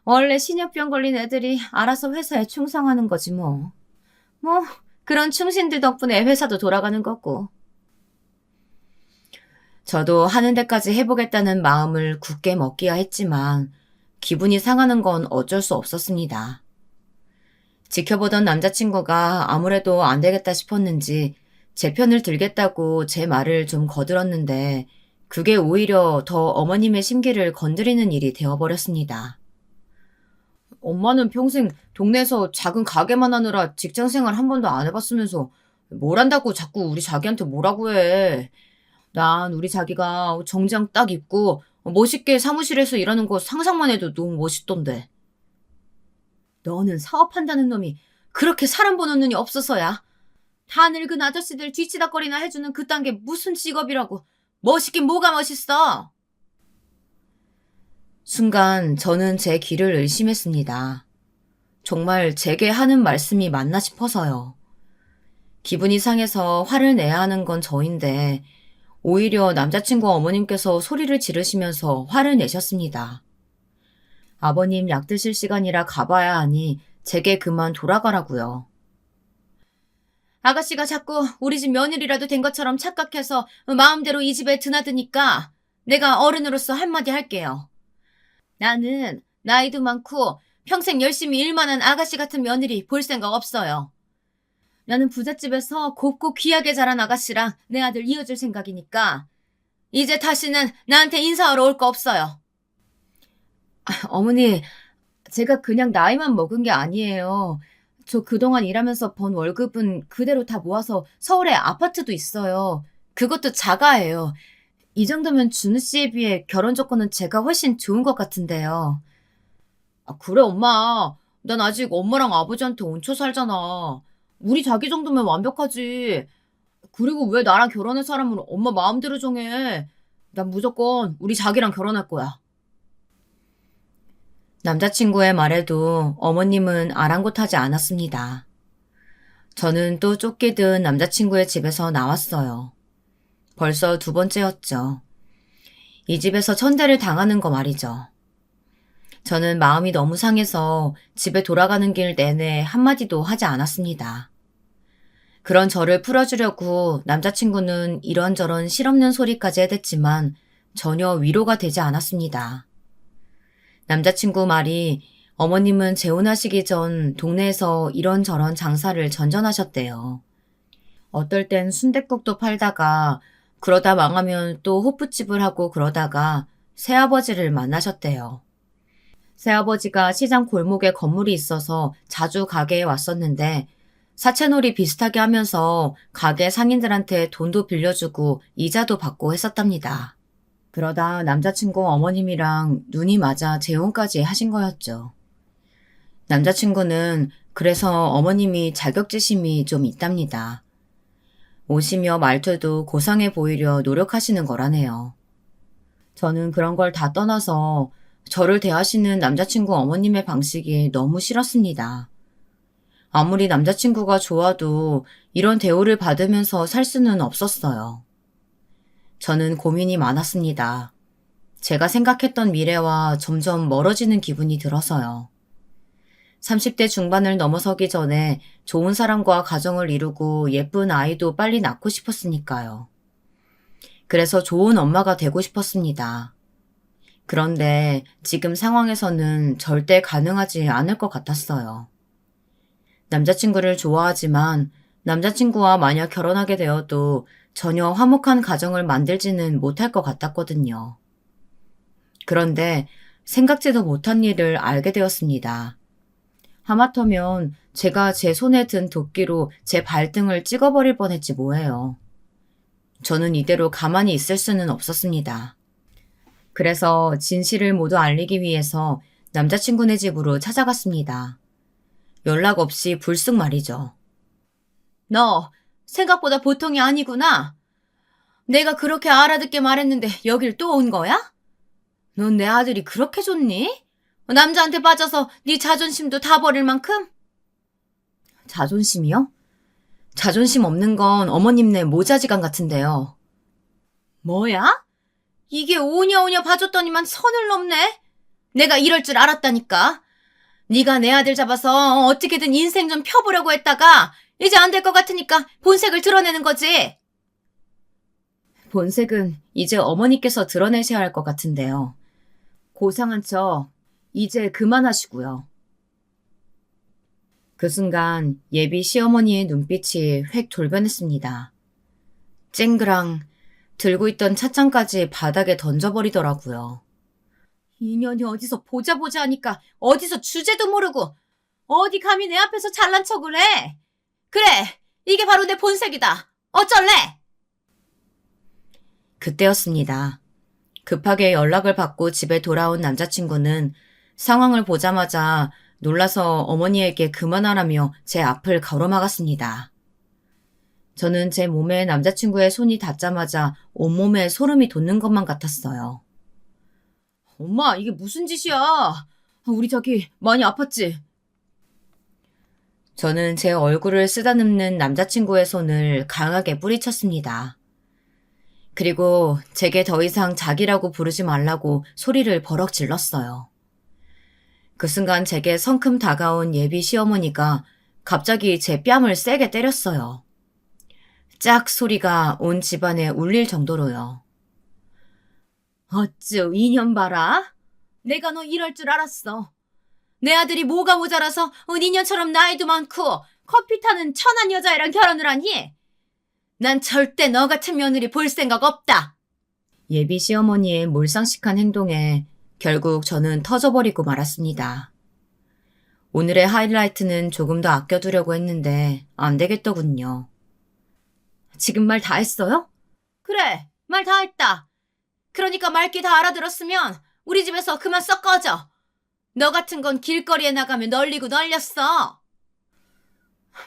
원래 신협병 걸린 애들이 알아서 회사에 충성하는 거지 뭐. 뭐 그런 충신들 덕분에 회사도 돌아가는 거고. 저도 하는 데까지 해보겠다는 마음을 굳게 먹기야 했지만 기분이 상하는 건 어쩔 수 없었습니다. 지켜보던 남자친구가 아무래도 안 되겠다 싶었는지 제 편을 들겠다고 제 말을 좀 거들었는데 그게 오히려 더 어머님의 심기를 건드리는 일이 되어버렸습니다. 엄마는 평생 동네에서 작은 가게만 하느라 직장생활 한 번도 안 해봤으면서 뭘 한다고 자꾸 우리 자기한테 뭐라고 해. 난 우리 자기가 정장 딱 입고 멋있게 사무실에서 일하는 거 상상만 해도 너무 멋있던데. 너는 사업한다는 놈이 그렇게 사람 보는 눈이 없어서야. 다 늙은 아저씨들 뒤치다거리나 해주는 그딴 게 무슨 직업이라고. 멋있긴 뭐가 멋있어. 순간 저는 제 귀를 의심했습니다. 정말 제게 하는 말씀이 맞나 싶어서요. 기분이 상해서 화를 내야 하는 건 저인데 오히려 남자친구 어머님께서 소리를 지르시면서 화를 내셨습니다. 아버님 약 드실 시간이라 가봐야 하니 제게 그만 돌아가라고요. 아가씨가 자꾸 우리 집 며느리라도 된 것처럼 착각해서 마음대로 이 집에 드나드니까 내가 어른으로서 한마디 할게요. 나는 나이도 많고 평생 열심히 일만 한 아가씨 같은 며느리 볼 생각 없어요. 나는 부잣집에서 곱고 귀하게 자란 아가씨랑 내 아들 이어줄 생각이니까 이제 다시는 나한테 인사하러 올 거 없어요. 어머니, 제가 그냥 나이만 먹은 게 아니에요. 저 그동안 일하면서 번 월급은 그대로 다 모아서 서울에 아파트도 있어요. 그것도 자가예요. 이 정도면 준우 씨에 비해 결혼 조건은 제가 훨씬 좋은 것 같은데요. 그래, 엄마. 난 아직 엄마랑 아버지한테 얹혀 살잖아. 우리 자기 정도면 완벽하지. 그리고 왜 나랑 결혼할 사람은 엄마 마음대로 정해. 난 무조건 우리 자기랑 결혼할 거야. 남자친구의 말에도 어머님은 아랑곳하지 않았습니다. 저는 또 쫓기듯 남자친구의 집에서 나왔어요. 벌써 두 번째였죠. 이 집에서 천대를 당하는 거 말이죠. 저는 마음이 너무 상해서 집에 돌아가는 길 내내 한마디도 하지 않았습니다. 그런 저를 풀어주려고 남자친구는 이런저런 실없는 소리까지 해댔지만 전혀 위로가 되지 않았습니다. 남자친구 말이 어머님은 재혼하시기 전 동네에서 이런저런 장사를 전전하셨대요. 어떨 땐 순댓국도 팔다가 그러다 망하면 또 호프집을 하고 그러다가 새아버지를 만나셨대요. 새아버지가 시장 골목에 건물이 있어서 자주 가게에 왔었는데 사채놀이 비슷하게 하면서 가게 상인들한테 돈도 빌려주고 이자도 받고 했었답니다. 그러다 남자친구 어머님이랑 눈이 맞아 재혼까지 하신 거였죠. 남자친구는 그래서 어머님이 자격지심이 좀 있답니다. 옷이며 말투도 고상해 보이려 노력하시는 거라네요. 저는 그런 걸 다 떠나서 저를 대하시는 남자친구 어머님의 방식이 너무 싫었습니다. 아무리 남자친구가 좋아도 이런 대우를 받으면서 살 수는 없었어요. 저는 고민이 많았습니다. 제가 생각했던 미래와 점점 멀어지는 기분이 들어서요. 30대 중반을 넘어서기 전에 좋은 사람과 가정을 이루고 예쁜 아이도 빨리 낳고 싶었으니까요. 그래서 좋은 엄마가 되고 싶었습니다. 그런데 지금 상황에서는 절대 가능하지 않을 것 같았어요. 남자친구를 좋아하지만 남자친구와 만약 결혼하게 되어도 전혀 화목한 가정을 만들지는 못할 것 같았거든요. 그런데 생각지도 못한 일을 알게 되었습니다. 하마터면 제가 제 손에 든 도끼로 제 발등을 찍어버릴 뻔했지 뭐예요. 저는 이대로 가만히 있을 수는 없었습니다. 그래서 진실을 모두 알리기 위해서 남자친구네 집으로 찾아갔습니다. 연락 없이 불쑥 말이죠. 너 생각보다 보통이 아니구나. 내가 그렇게 알아듣게 말했는데 여길 또 온 거야? 넌 내 아들이 그렇게 좋니? 남자한테 빠져서 네 자존심도 다 버릴 만큼? 자존심이요? 자존심 없는 건 어머님네 모자지간 같은데요. 뭐야? 이게 오냐오냐 봐줬더니만 선을 넘네? 내가 이럴 줄 알았다니까. 네가 내 아들 잡아서 어떻게든 인생 좀 펴보려고 했다가 이제 안 될 것 같으니까 본색을 드러내는 거지. 본색은 이제 어머니께서 드러내셔야 할 것 같은데요. 고상한 척 이제 그만하시고요. 그 순간 예비 시어머니의 눈빛이 획 돌변했습니다. 쨍그랑 들고 있던 찻잔까지 바닥에 던져버리더라고요. 인연이 어디서 보자 하니까 어디서 주제도 모르고 어디 감히 내 앞에서 잘난 척을 해. 그래, 이게 바로 내 본색이다. 어쩔래? 그때였습니다. 급하게 연락을 받고 집에 돌아온 남자친구는 상황을 보자마자 놀라서 어머니에게 그만하라며 제 앞을 가로막았습니다. 저는 제 몸에 남자친구의 손이 닿자마자 온몸에 소름이 돋는 것만 같았어요. 엄마, 이게 무슨 짓이야? 우리 자기 많이 아팠지? 저는 제 얼굴을 쓰다듬는 남자친구의 손을 강하게 뿌리쳤습니다. 그리고 제게 더 이상 자기라고 부르지 말라고 소리를 버럭 질렀어요. 그 순간 제게 성큼 다가온 예비 시어머니가 갑자기 제 뺨을 세게 때렸어요. 짝 소리가 온 집안에 울릴 정도로요. 어쭈 이년 봐라. 내가 너 이럴 줄 알았어. 내 아들이 뭐가 모자라서 니년처럼 나이도 많고 커피 타는 천한 여자애랑 결혼을 하니? 난 절대 너 같은 며느리 볼 생각 없다. 예비 시어머니의 몰상식한 행동에 결국 저는 터져버리고 말았습니다. 오늘의 하이라이트는 조금 더 아껴두려고 했는데 안 되겠더군요. 지금 말 다 했어요? 그래, 말 다 했다. 그러니까 말귀 다 알아들었으면 우리 집에서 그만 썩 꺼져. 너 같은 건 길거리에 나가면 널리고 널렸어.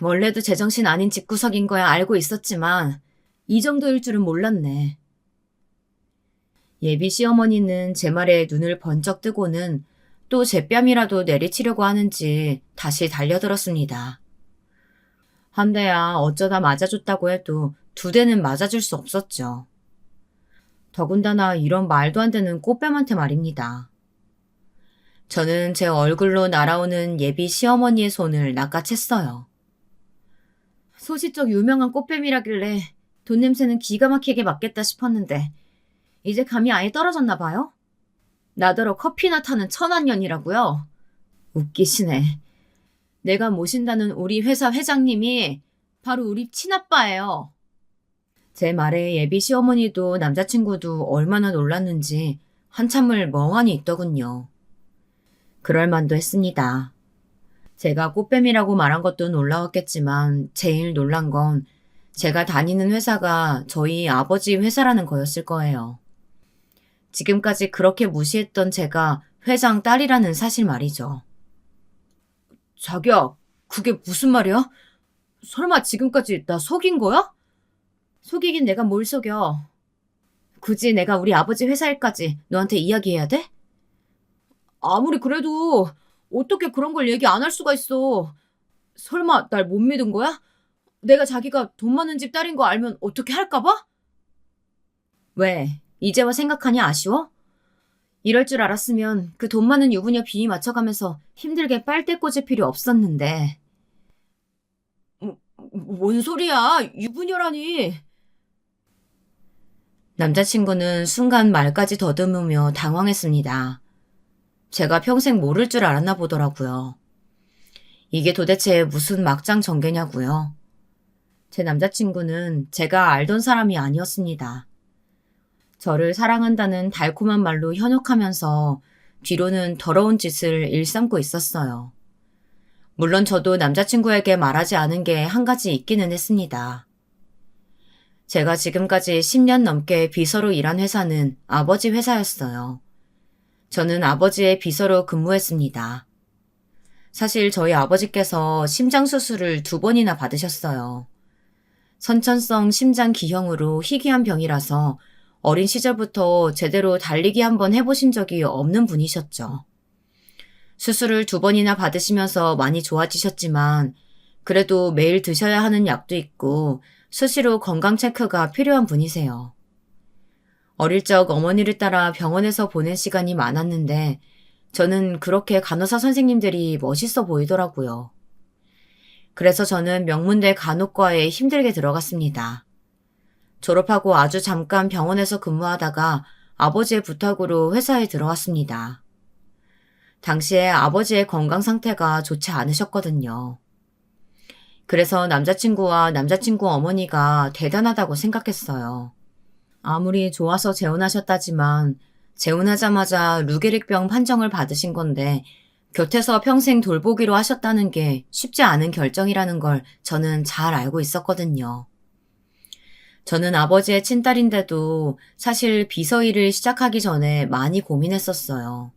원래도 제정신 아닌 집구석인 거야 알고 있었지만 이 정도일 줄은 몰랐네. 예비 시어머니는 제 말에 눈을 번쩍 뜨고는 또 제 뺨이라도 내리치려고 하는지 다시 달려들었습니다. 한 대야 어쩌다 맞아줬다고 해도 두 대는 맞아줄 수 없었죠. 더군다나 이런 말도 안 되는 꽃뱀한테 말입니다. 저는 제 얼굴로 날아오는 예비 시어머니의 손을 낚아챘어요. 소시적 유명한 꽃뱀이라길래 돈 냄새는 기가 막히게 맡겠다 싶었는데 이제 감이 아예 떨어졌나 봐요? 나더러 커피나 타는 천한년이라고요? 웃기시네. 내가 모신다는 우리 회사 회장님이 바로 우리 친아빠예요. 제 말에 예비 시어머니도 남자친구도 얼마나 놀랐는지 한참을 멍하니 있더군요. 그럴만도 했습니다. 제가 꽃뱀이라고 말한 것도 놀라웠겠지만 제일 놀란 건 제가 다니는 회사가 저희 아버지 회사라는 거였을 거예요. 지금까지 그렇게 무시했던 제가 회장 딸이라는 사실 말이죠. 자기야, 그게 무슨 말이야? 설마 지금까지 나 속인 거야? 속이긴 내가 뭘 속여. 굳이 내가 우리 아버지 회사 일까지 너한테 이야기해야 돼? 아무리 그래도 어떻게 그런 걸 얘기 안 할 수가 있어. 설마 날 못 믿은 거야? 내가 자기가 돈 많은 집 딸인 거 알면 어떻게 할까 봐? 왜? 이제와 생각하니 아쉬워? 이럴 줄 알았으면 그 돈 많은 유부녀 비위 맞춰가면서 힘들게 빨대 꽂을 필요 없었는데. 뭔 소리야? 유부녀라니. 남자친구는 순간 말까지 더듬으며 당황했습니다. 제가 평생 모를 줄 알았나 보더라고요. 이게 도대체 무슨 막장 전개냐고요. 제 남자친구는 제가 알던 사람이 아니었습니다. 저를 사랑한다는 달콤한 말로 현혹하면서 뒤로는 더러운 짓을 일삼고 있었어요. 물론 저도 남자친구에게 말하지 않은 게 한 가지 있기는 했습니다. 제가 지금까지 10년 넘게 비서로 일한 회사는 아버지 회사였어요. 저는 아버지의 비서로 근무했습니다. 사실 저희 아버지께서 심장 수술을 2번이나 받으셨어요. 선천성 심장 기형으로 희귀한 병이라서 어린 시절부터 제대로 달리기 한번 해보신 적이 없는 분이셨죠. 수술을 2번이나 받으시면서 많이 좋아지셨지만 그래도 매일 드셔야 하는 약도 있고 수시로 건강 체크가 필요한 분이세요. 어릴 적 어머니를 따라 병원에서 보낸 시간이 많았는데 저는 그렇게 간호사 선생님들이 멋있어 보이더라고요. 그래서 저는 명문대 간호과에 힘들게 들어갔습니다. 졸업하고 아주 잠깐 병원에서 근무하다가 아버지의 부탁으로 회사에 들어왔습니다. 당시에 아버지의 건강 상태가 좋지 않으셨거든요. 그래서 남자친구와 남자친구 어머니가 대단하다고 생각했어요. 아무리 좋아서 재혼하셨다지만 재혼하자마자 루게릭병 판정을 받으신 건데 곁에서 평생 돌보기로 하셨다는 게 쉽지 않은 결정이라는 걸 저는 잘 알고 있었거든요. 저는 아버지의 친딸인데도 사실 비서 일을 시작하기 전에 많이 고민했었어요.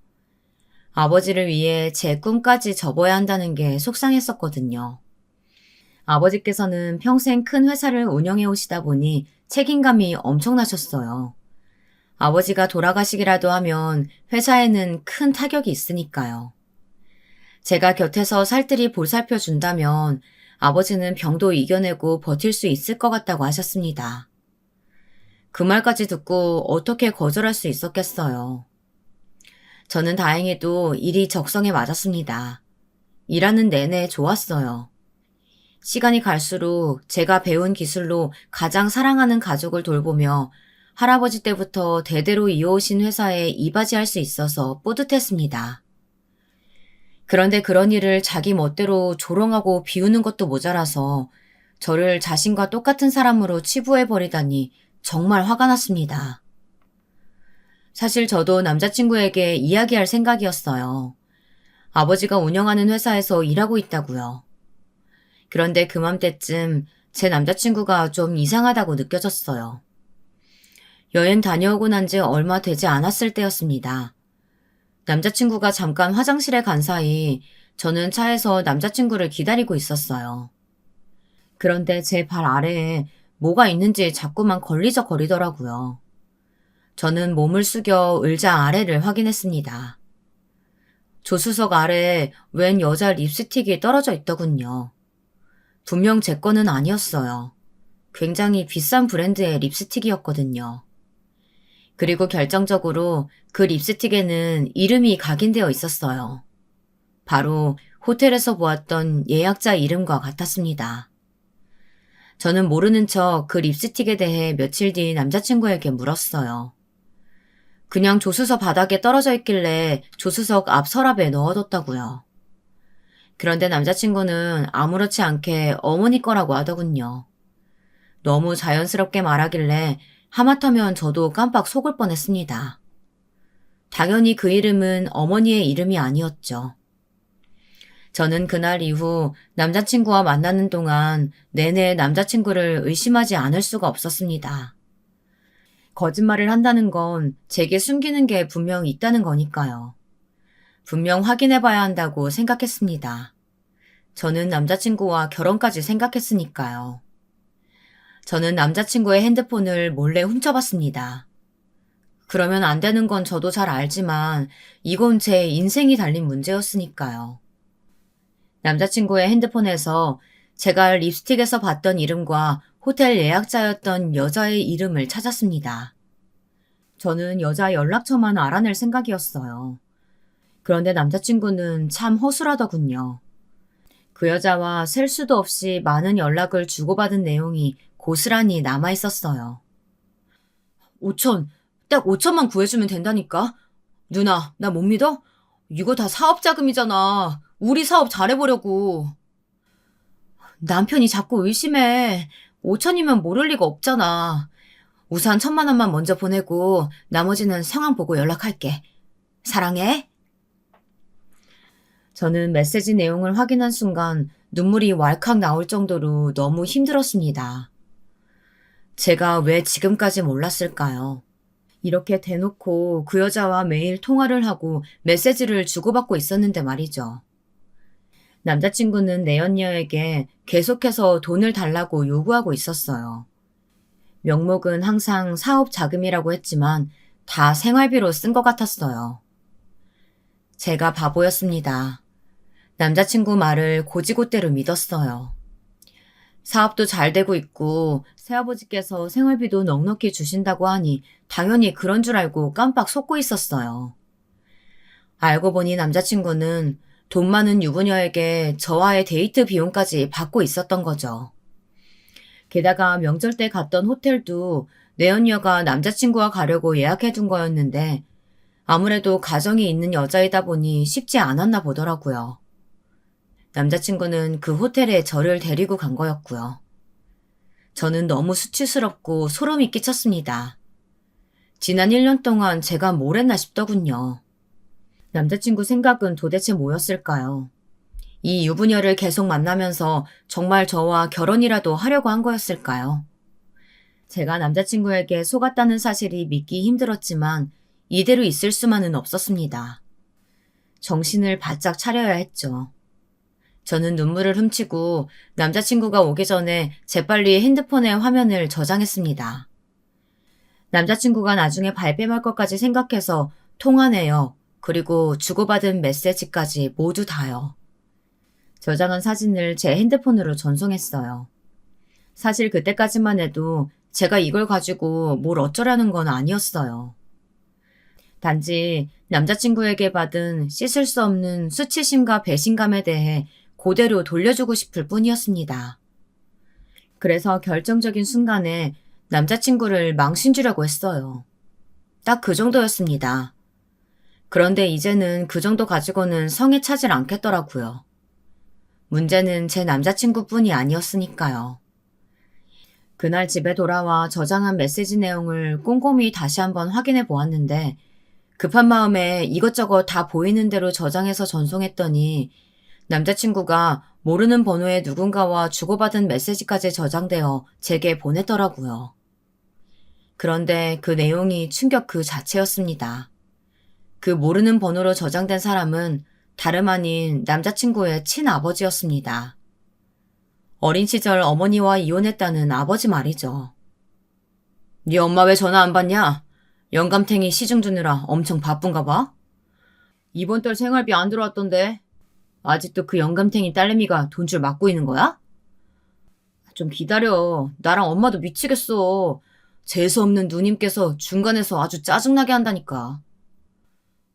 아버지를 위해 제 꿈까지 접어야 한다는 게 속상했었거든요. 아버지께서는 평생 큰 회사를 운영해 오시다 보니 책임감이 엄청나셨어요. 아버지가 돌아가시기라도 하면 회사에는 큰 타격이 있으니까요. 제가 곁에서 살뜰히 보살펴 준다면 아버지는 병도 이겨내고 버틸 수 있을 것 같다고 하셨습니다. 그 말까지 듣고 어떻게 거절할 수 있었겠어요. 저는 다행히도 일이 적성에 맞았습니다. 일하는 내내 좋았어요. 시간이 갈수록 제가 배운 기술로 가장 사랑하는 가족을 돌보며 할아버지 때부터 대대로 이어오신 회사에 이바지할 수 있어서 뿌듯했습니다. 그런데 그런 일을 자기 멋대로 조롱하고 비우는 것도 모자라서 저를 자신과 똑같은 사람으로 치부해버리다니 정말 화가 났습니다. 사실 저도 남자친구에게 이야기할 생각이었어요. 아버지가 운영하는 회사에서 일하고 있다고요. 그런데 그맘때쯤 제 남자친구가 좀 이상하다고 느껴졌어요. 여행 다녀오고 난 지 얼마 되지 않았을 때였습니다. 남자친구가 잠깐 화장실에 간 사이 저는 차에서 남자친구를 기다리고 있었어요. 그런데 제 발 아래에 뭐가 있는지 자꾸만 걸리적거리더라고요. 저는 몸을 숙여 의자 아래를 확인했습니다. 조수석 아래에 웬 여자 립스틱이 떨어져 있더군요. 분명 제 거는 아니었어요. 굉장히 비싼 브랜드의 립스틱이었거든요. 그리고 결정적으로 그 립스틱에는 이름이 각인되어 있었어요. 바로 호텔에서 보았던 예약자 이름과 같았습니다. 저는 모르는 척 그 립스틱에 대해 며칠 뒤 남자친구에게 물었어요. 그냥 조수석 바닥에 떨어져 있길래 조수석 앞 서랍에 넣어뒀다고요. 그런데 남자친구는 아무렇지 않게 어머니 거라고 하더군요. 너무 자연스럽게 말하길래 하마터면 저도 깜빡 속을 뻔했습니다. 당연히 그 이름은 어머니의 이름이 아니었죠. 저는 그날 이후 남자친구와 만나는 동안 내내 남자친구를 의심하지 않을 수가 없었습니다. 거짓말을 한다는 건 제게 숨기는 게 분명 있다는 거니까요. 분명 확인해 봐야 한다고 생각했습니다. 저는 남자친구와 결혼까지 생각했으니까요. 저는 남자친구의 핸드폰을 몰래 훔쳐봤습니다. 그러면 안 되는 건 저도 잘 알지만 이건 제 인생이 달린 문제였으니까요. 남자친구의 핸드폰에서 제가 립스틱에서 봤던 이름과 호텔 예약자였던 여자의 이름을 찾았습니다. 저는 여자 연락처만 알아낼 생각이었어요. 그런데 남자친구는 참 허술하더군요. 그 여자와 셀 수도 없이 많은 연락을 주고받은 내용이 고스란히 남아있었어요. 5천, 딱 5천만 구해주면 된다니까? 누나, 나 못 믿어? 이거 다 사업 자금이잖아. 우리 사업 잘해보려고. 남편이 자꾸 의심해. 5천이면 모를 리가 없잖아. 우선 1,000만 원만 먼저 보내고 나머지는 상황 보고 연락할게. 사랑해. 저는 메시지 내용을 확인한 순간 눈물이 왈칵 나올 정도로 너무 힘들었습니다. 제가 왜 지금까지 몰랐을까요? 이렇게 대놓고 그 여자와 매일 통화를 하고 메시지를 주고받고 있었는데 말이죠. 남자친구는 내연녀에게 계속해서 돈을 달라고 요구하고 있었어요. 명목은 항상 사업 자금이라고 했지만 다 생활비로 쓴 것 같았어요. 제가 바보였습니다. 남자친구 말을 곧이곧대로 믿었어요. 사업도 잘 되고 있고 새아버지께서 생활비도 넉넉히 주신다고 하니 당연히 그런 줄 알고 깜빡 속고 있었어요. 알고 보니 남자친구는 돈 많은 유부녀에게 저와의 데이트 비용까지 받고 있었던 거죠. 게다가 명절 때 갔던 호텔도 내연녀가 남자친구와 가려고 예약해둔 거였는데 아무래도 가정이 있는 여자이다 보니 쉽지 않았나 보더라고요. 남자친구는 그 호텔에 저를 데리고 간 거였고요. 저는 너무 수치스럽고 소름이 끼쳤습니다. 지난 1년 동안 제가 뭘 했나 싶더군요. 남자친구 생각은 도대체 뭐였을까요? 이 유부녀를 계속 만나면서 정말 저와 결혼이라도 하려고 한 거였을까요? 제가 남자친구에게 속았다는 사실이 믿기 힘들었지만 이대로 있을 수만은 없었습니다. 정신을 바짝 차려야 했죠. 저는 눈물을 훔치고 남자친구가 오기 전에 재빨리 핸드폰의 화면을 저장했습니다. 남자친구가 나중에 발뺌할 것까지 생각해서 통화 내역, 그리고 주고받은 메시지까지 모두 다요. 저장한 사진을 제 핸드폰으로 전송했어요. 사실 그때까지만 해도 제가 이걸 가지고 뭘 어쩌라는 건 아니었어요. 단지 남자친구에게 받은 씻을 수 없는 수치심과 배신감에 대해 그대로 돌려주고 싶을 뿐이었습니다. 그래서 결정적인 순간에 남자친구를 망신 주려고 했어요. 딱 그 정도였습니다. 그런데 이제는 그 정도 가지고는 성에 차질 않겠더라고요. 문제는 제 남자친구뿐이 아니었으니까요. 그날 집에 돌아와 저장한 메시지 내용을 꼼꼼히 다시 한번 확인해 보았는데 급한 마음에 이것저것 다 보이는 대로 저장해서 전송했더니 남자친구가 모르는 번호의 누군가와 주고받은 메시지까지 저장되어 제게 보냈더라고요. 그런데 그 내용이 충격 그 자체였습니다. 그 모르는 번호로 저장된 사람은 다름 아닌 남자친구의 친아버지였습니다. 어린 시절 어머니와 이혼했다는 아버지 말이죠. 네 엄마 왜 전화 안 받냐? 영감탱이 시중 주느라 엄청 바쁜가 봐? 이번 달 생활비 안 들어왔던데 아직도 그 영감탱이 딸내미가 돈줄 맞고 있는 거야? 좀 기다려. 나랑 엄마도 미치겠어. 재수없는 누님께서 중간에서 아주 짜증나게 한다니까.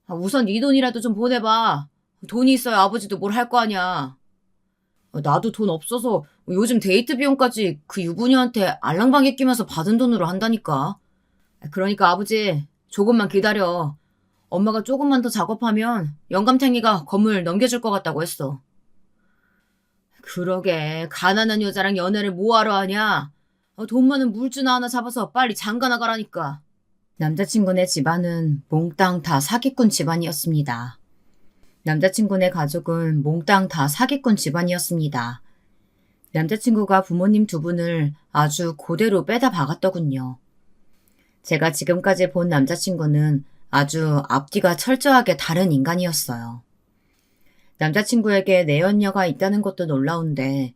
우선 네 돈이라도 좀 보내봐. 돈이 있어야 아버지도 뭘 할 거 아니야. 나도 돈 없어서 요즘 데이트 비용까지 그 유부녀한테 알랑방에 끼면서 받은 돈으로 한다니까. 그러니까 아버지 조금만 기다려. 엄마가 조금만 더 작업하면 영감탱이가 건물 넘겨줄 것 같다고 했어. 그러게 가난한 여자랑 연애를 뭐하러 하냐. 돈 많은 물주나 하나 잡아서 빨리 장가 나가라니까. 남자친구네 집안은 몽땅 다 사기꾼 집안이었습니다. 남자친구네 가족은 몽땅 다 사기꾼 집안이었습니다. 남자친구가 부모님 두 분을 아주 그대로 빼다 박았더군요. 제가 지금까지 본 남자친구는 아주 앞뒤가 철저하게 다른 인간이었어요. 남자친구에게 내연녀가 있다는 것도 놀라운데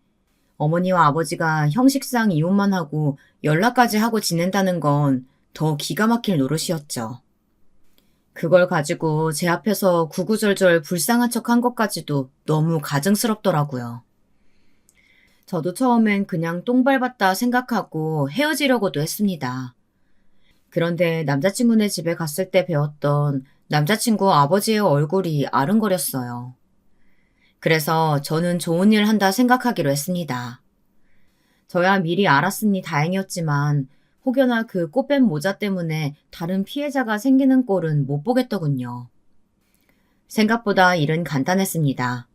어머니와 아버지가 형식상 이혼만 하고 연락까지 하고 지낸다는 건 더 기가 막힐 노릇이었죠. 그걸 가지고 제 앞에서 구구절절 불쌍한 척 한 것까지도 너무 가증스럽더라고요. 저도 처음엔 그냥 똥 밟았다 생각하고 헤어지려고도 했습니다. 그런데 남자친구네 집에 갔을 때 배웠던 남자친구 아버지의 얼굴이 아른거렸어요. 그래서 저는 좋은 일 한다 생각하기로 했습니다. 저야 미리 알았으니 다행이었지만 혹여나 그 꽃뱀 모자 때문에 다른 피해자가 생기는 꼴은 못 보겠더군요. 생각보다 일은 간단했습니다.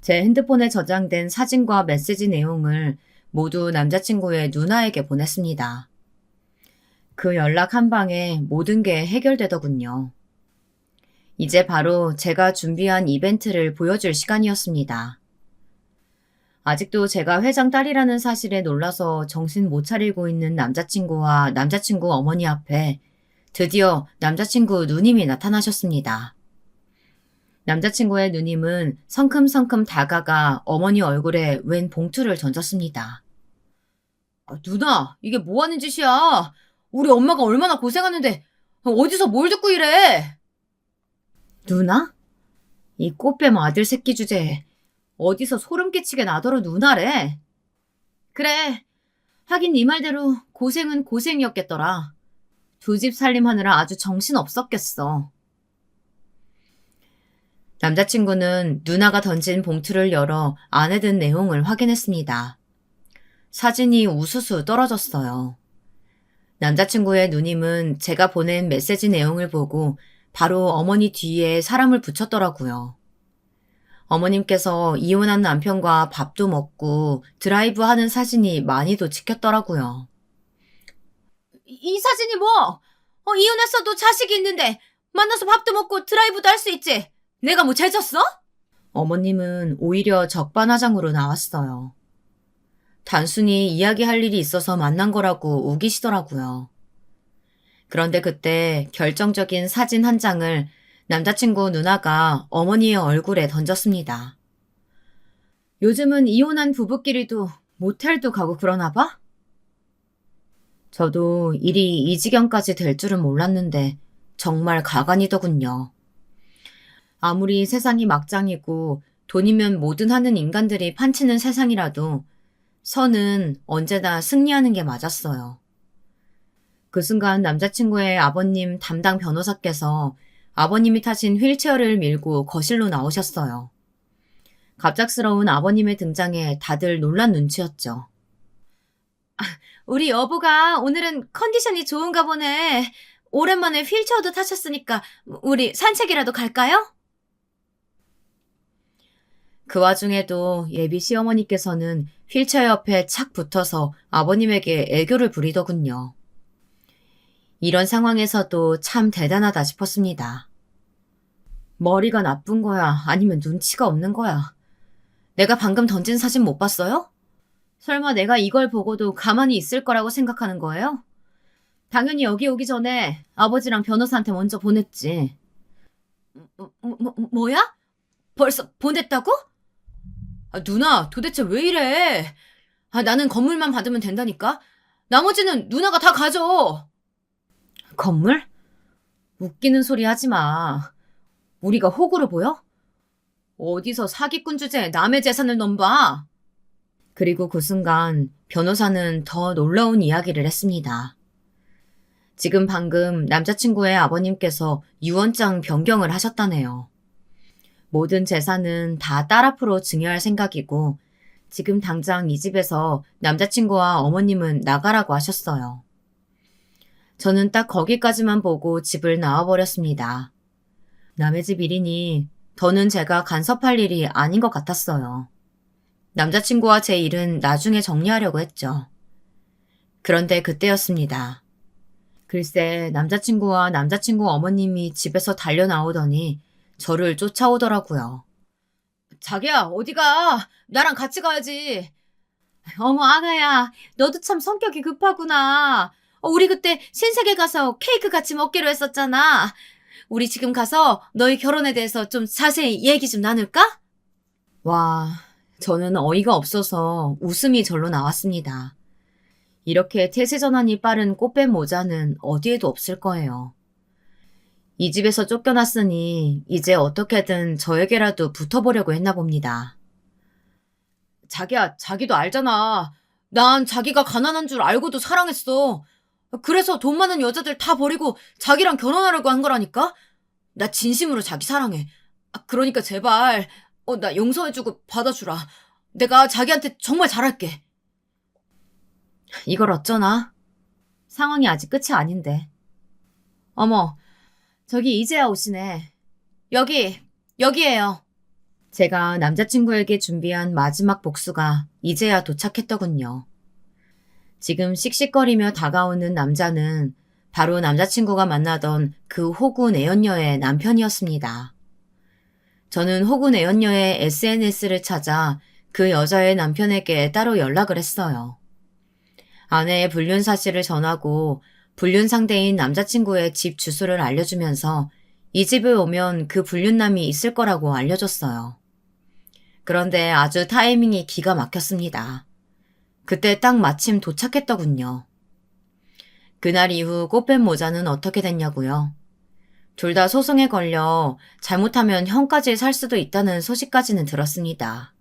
제 핸드폰에 저장된 사진과 메시지 내용을 모두 남자친구의 누나에게 보냈습니다. 그 연락 한 방에 모든 게 해결되더군요. 이제 바로 제가 준비한 이벤트를 보여줄 시간이었습니다. 아직도 제가 회장 딸이라는 사실에 놀라서 정신 못 차리고 있는 남자친구와 남자친구 어머니 앞에 드디어 남자친구 누님이 나타나셨습니다. 남자친구의 누님은 성큼성큼 다가가 어머니 얼굴에 웬 봉투를 던졌습니다. 누나, 이게 뭐 하는 짓이야? 우리 엄마가 얼마나 고생하는데 어디서 뭘 듣고 이래? 누나? 이 꽃뱀 아들 새끼 주제에 어디서 소름 끼치게 나더러 누나래? 그래, 하긴 네 말대로 고생은 고생이었겠더라. 두 집 살림하느라 아주 정신 없었겠어. 남자친구는 누나가 던진 봉투를 열어 안에 든 내용을 확인했습니다. 사진이 우수수 떨어졌어요. 남자친구의 누님은 제가 보낸 메시지 내용을 보고 바로 어머니 뒤에 사람을 붙였더라고요. 어머님께서 이혼한 남편과 밥도 먹고 드라이브 하는 사진이 많이도 찍혔더라고요. 이 사진이 뭐? 이혼했어도 자식이 있는데 만나서 밥도 먹고 드라이브도 할 수 있지. 내가 뭐 죄졌어? 어머님은 오히려 적반하장으로 나왔어요. 단순히 이야기할 일이 있어서 만난 거라고 우기시더라고요. 그런데 그때 결정적인 사진 한 장을 남자친구 누나가 어머니의 얼굴에 던졌습니다. 요즘은 이혼한 부부끼리도 모텔도 가고 그러나 봐? 저도 일이 이 지경까지 될 줄은 몰랐는데 정말 가관이더군요. 아무리 세상이 막장이고 돈이면 뭐든 하는 인간들이 판치는 세상이라도 선은 언제나 승리하는 게 맞았어요. 그 순간 남자친구의 아버님 담당 변호사께서 아버님이 타신 휠체어를 밀고 거실로 나오셨어요. 갑작스러운 아버님의 등장에 다들 놀란 눈치였죠. 우리 여보가 오늘은 컨디션이 좋은가 보네. 오랜만에 휠체어도 타셨으니까 우리 산책이라도 갈까요? 그 와중에도 예비 시어머니께서는 휠체어 옆에 착 붙어서 아버님에게 애교를 부리더군요. 이런 상황에서도 참 대단하다 싶었습니다. 머리가 나쁜 거야? 아니면 눈치가 없는 거야? 내가 방금 던진 사진 못 봤어요? 설마 내가 이걸 보고도 가만히 있을 거라고 생각하는 거예요? 당연히 여기 오기 전에 아버지랑 변호사한테 먼저 보냈지. 뭐야? 벌써 보냈다고? 누나, 도대체 왜 이래? 나는 건물만 받으면 된다니까? 나머지는 누나가 다 가져. 건물? 웃기는 소리 하지 마. 우리가 호구로 보여? 어디서 사기꾼 주제에 남의 재산을 넘봐? 그리고 그 순간 변호사는 더 놀라운 이야기를 했습니다. 지금 방금 남자친구의 아버님께서 유언장 변경을 하셨다네요. 모든 재산은 다 딸 앞으로 증여할 생각이고 지금 당장 이 집에서 남자친구와 어머님은 나가라고 하셨어요. 저는 딱 거기까지만 보고 집을 나와버렸습니다. 남의 집 일이니 더는 제가 간섭할 일이 아닌 것 같았어요. 남자친구와 제 일은 나중에 정리하려고 했죠. 그런데 그때였습니다. 글쎄 남자친구와 남자친구 어머님이 집에서 달려나오더니 저를 쫓아오더라고요. 자기야, 어디가? 나랑 같이 가야지. 어머, 아가야, 너도 참 성격이 급하구나. 우리 그때 신세계 가서 케이크 같이 먹기로 했었잖아. 우리 지금 가서 너희 결혼에 대해서 좀 자세히 얘기 좀 나눌까? 와, 저는 어이가 없어서 웃음이 절로 나왔습니다. 이렇게 태세 전환이 빠른 꽃뱀 모자는 어디에도 없을 거예요. 이 집에서 쫓겨났으니 이제 어떻게든 저에게라도 붙어보려고 했나 봅니다. 자기야, 자기도 알잖아. 난 자기가 가난한 줄 알고도 사랑했어. 그래서 돈 많은 여자들 다 버리고 자기랑 결혼하려고 한 거라니까? 나 진심으로 자기 사랑해. 그러니까 제발, 나 용서해주고 받아주라. 내가 자기한테 정말 잘할게. 이걸 어쩌나? 상황이 아직 끝이 아닌데. 어머, 저기 이제야 오시네. 여기에요. 제가 남자친구에게 준비한 마지막 복수가 이제야 도착했더군요. 지금 씩씩거리며 다가오는 남자는 바로 남자친구가 만나던 그 호구 내연녀의 남편이었습니다. 저는 호구 내연녀의 SNS를 찾아 그 여자의 남편에게 따로 연락을 했어요. 아내의 불륜 사실을 전하고 불륜 상대인 남자친구의 집 주소를 알려주면서 이 집에 오면 그 불륜남이 있을 거라고 알려줬어요. 그런데 아주 타이밍이 기가 막혔습니다. 그때 딱 마침 도착했더군요. 그날 이후 꽃뱀 모자는 어떻게 됐냐고요? 둘 다 소송에 걸려 잘못하면 형까지 살 수도 있다는 소식까지는 들었습니다.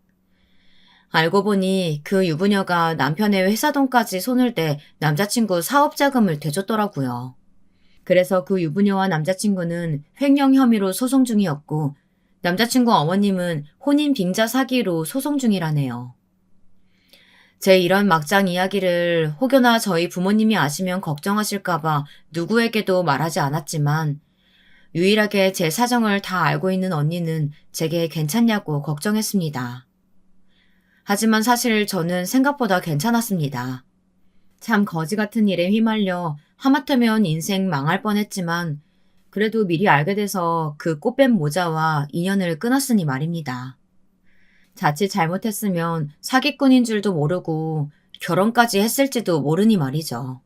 알고 보니 그 유부녀가 남편의 회사 돈까지 손을 대 남자친구 사업 자금을 대줬더라고요. 그래서 그 유부녀와 남자친구는 횡령 혐의로 소송 중이었고 남자친구 어머님은 혼인 빙자 사기로 소송 중이라네요. 제 이런 막장 이야기를 혹여나 저희 부모님이 아시면 걱정하실까봐 누구에게도 말하지 않았지만 유일하게 제 사정을 다 알고 있는 언니는 제게 괜찮냐고 걱정했습니다. 하지만 사실 저는 생각보다 괜찮았습니다. 참 거지 같은 일에 휘말려 하마터면 인생 망할 뻔했지만 그래도 미리 알게 돼서 그 꽃뱀 모자와 인연을 끊었으니 말입니다. 자칫 잘못했으면 사기꾼인 줄도 모르고 결혼까지 했을지도 모르니 말이죠.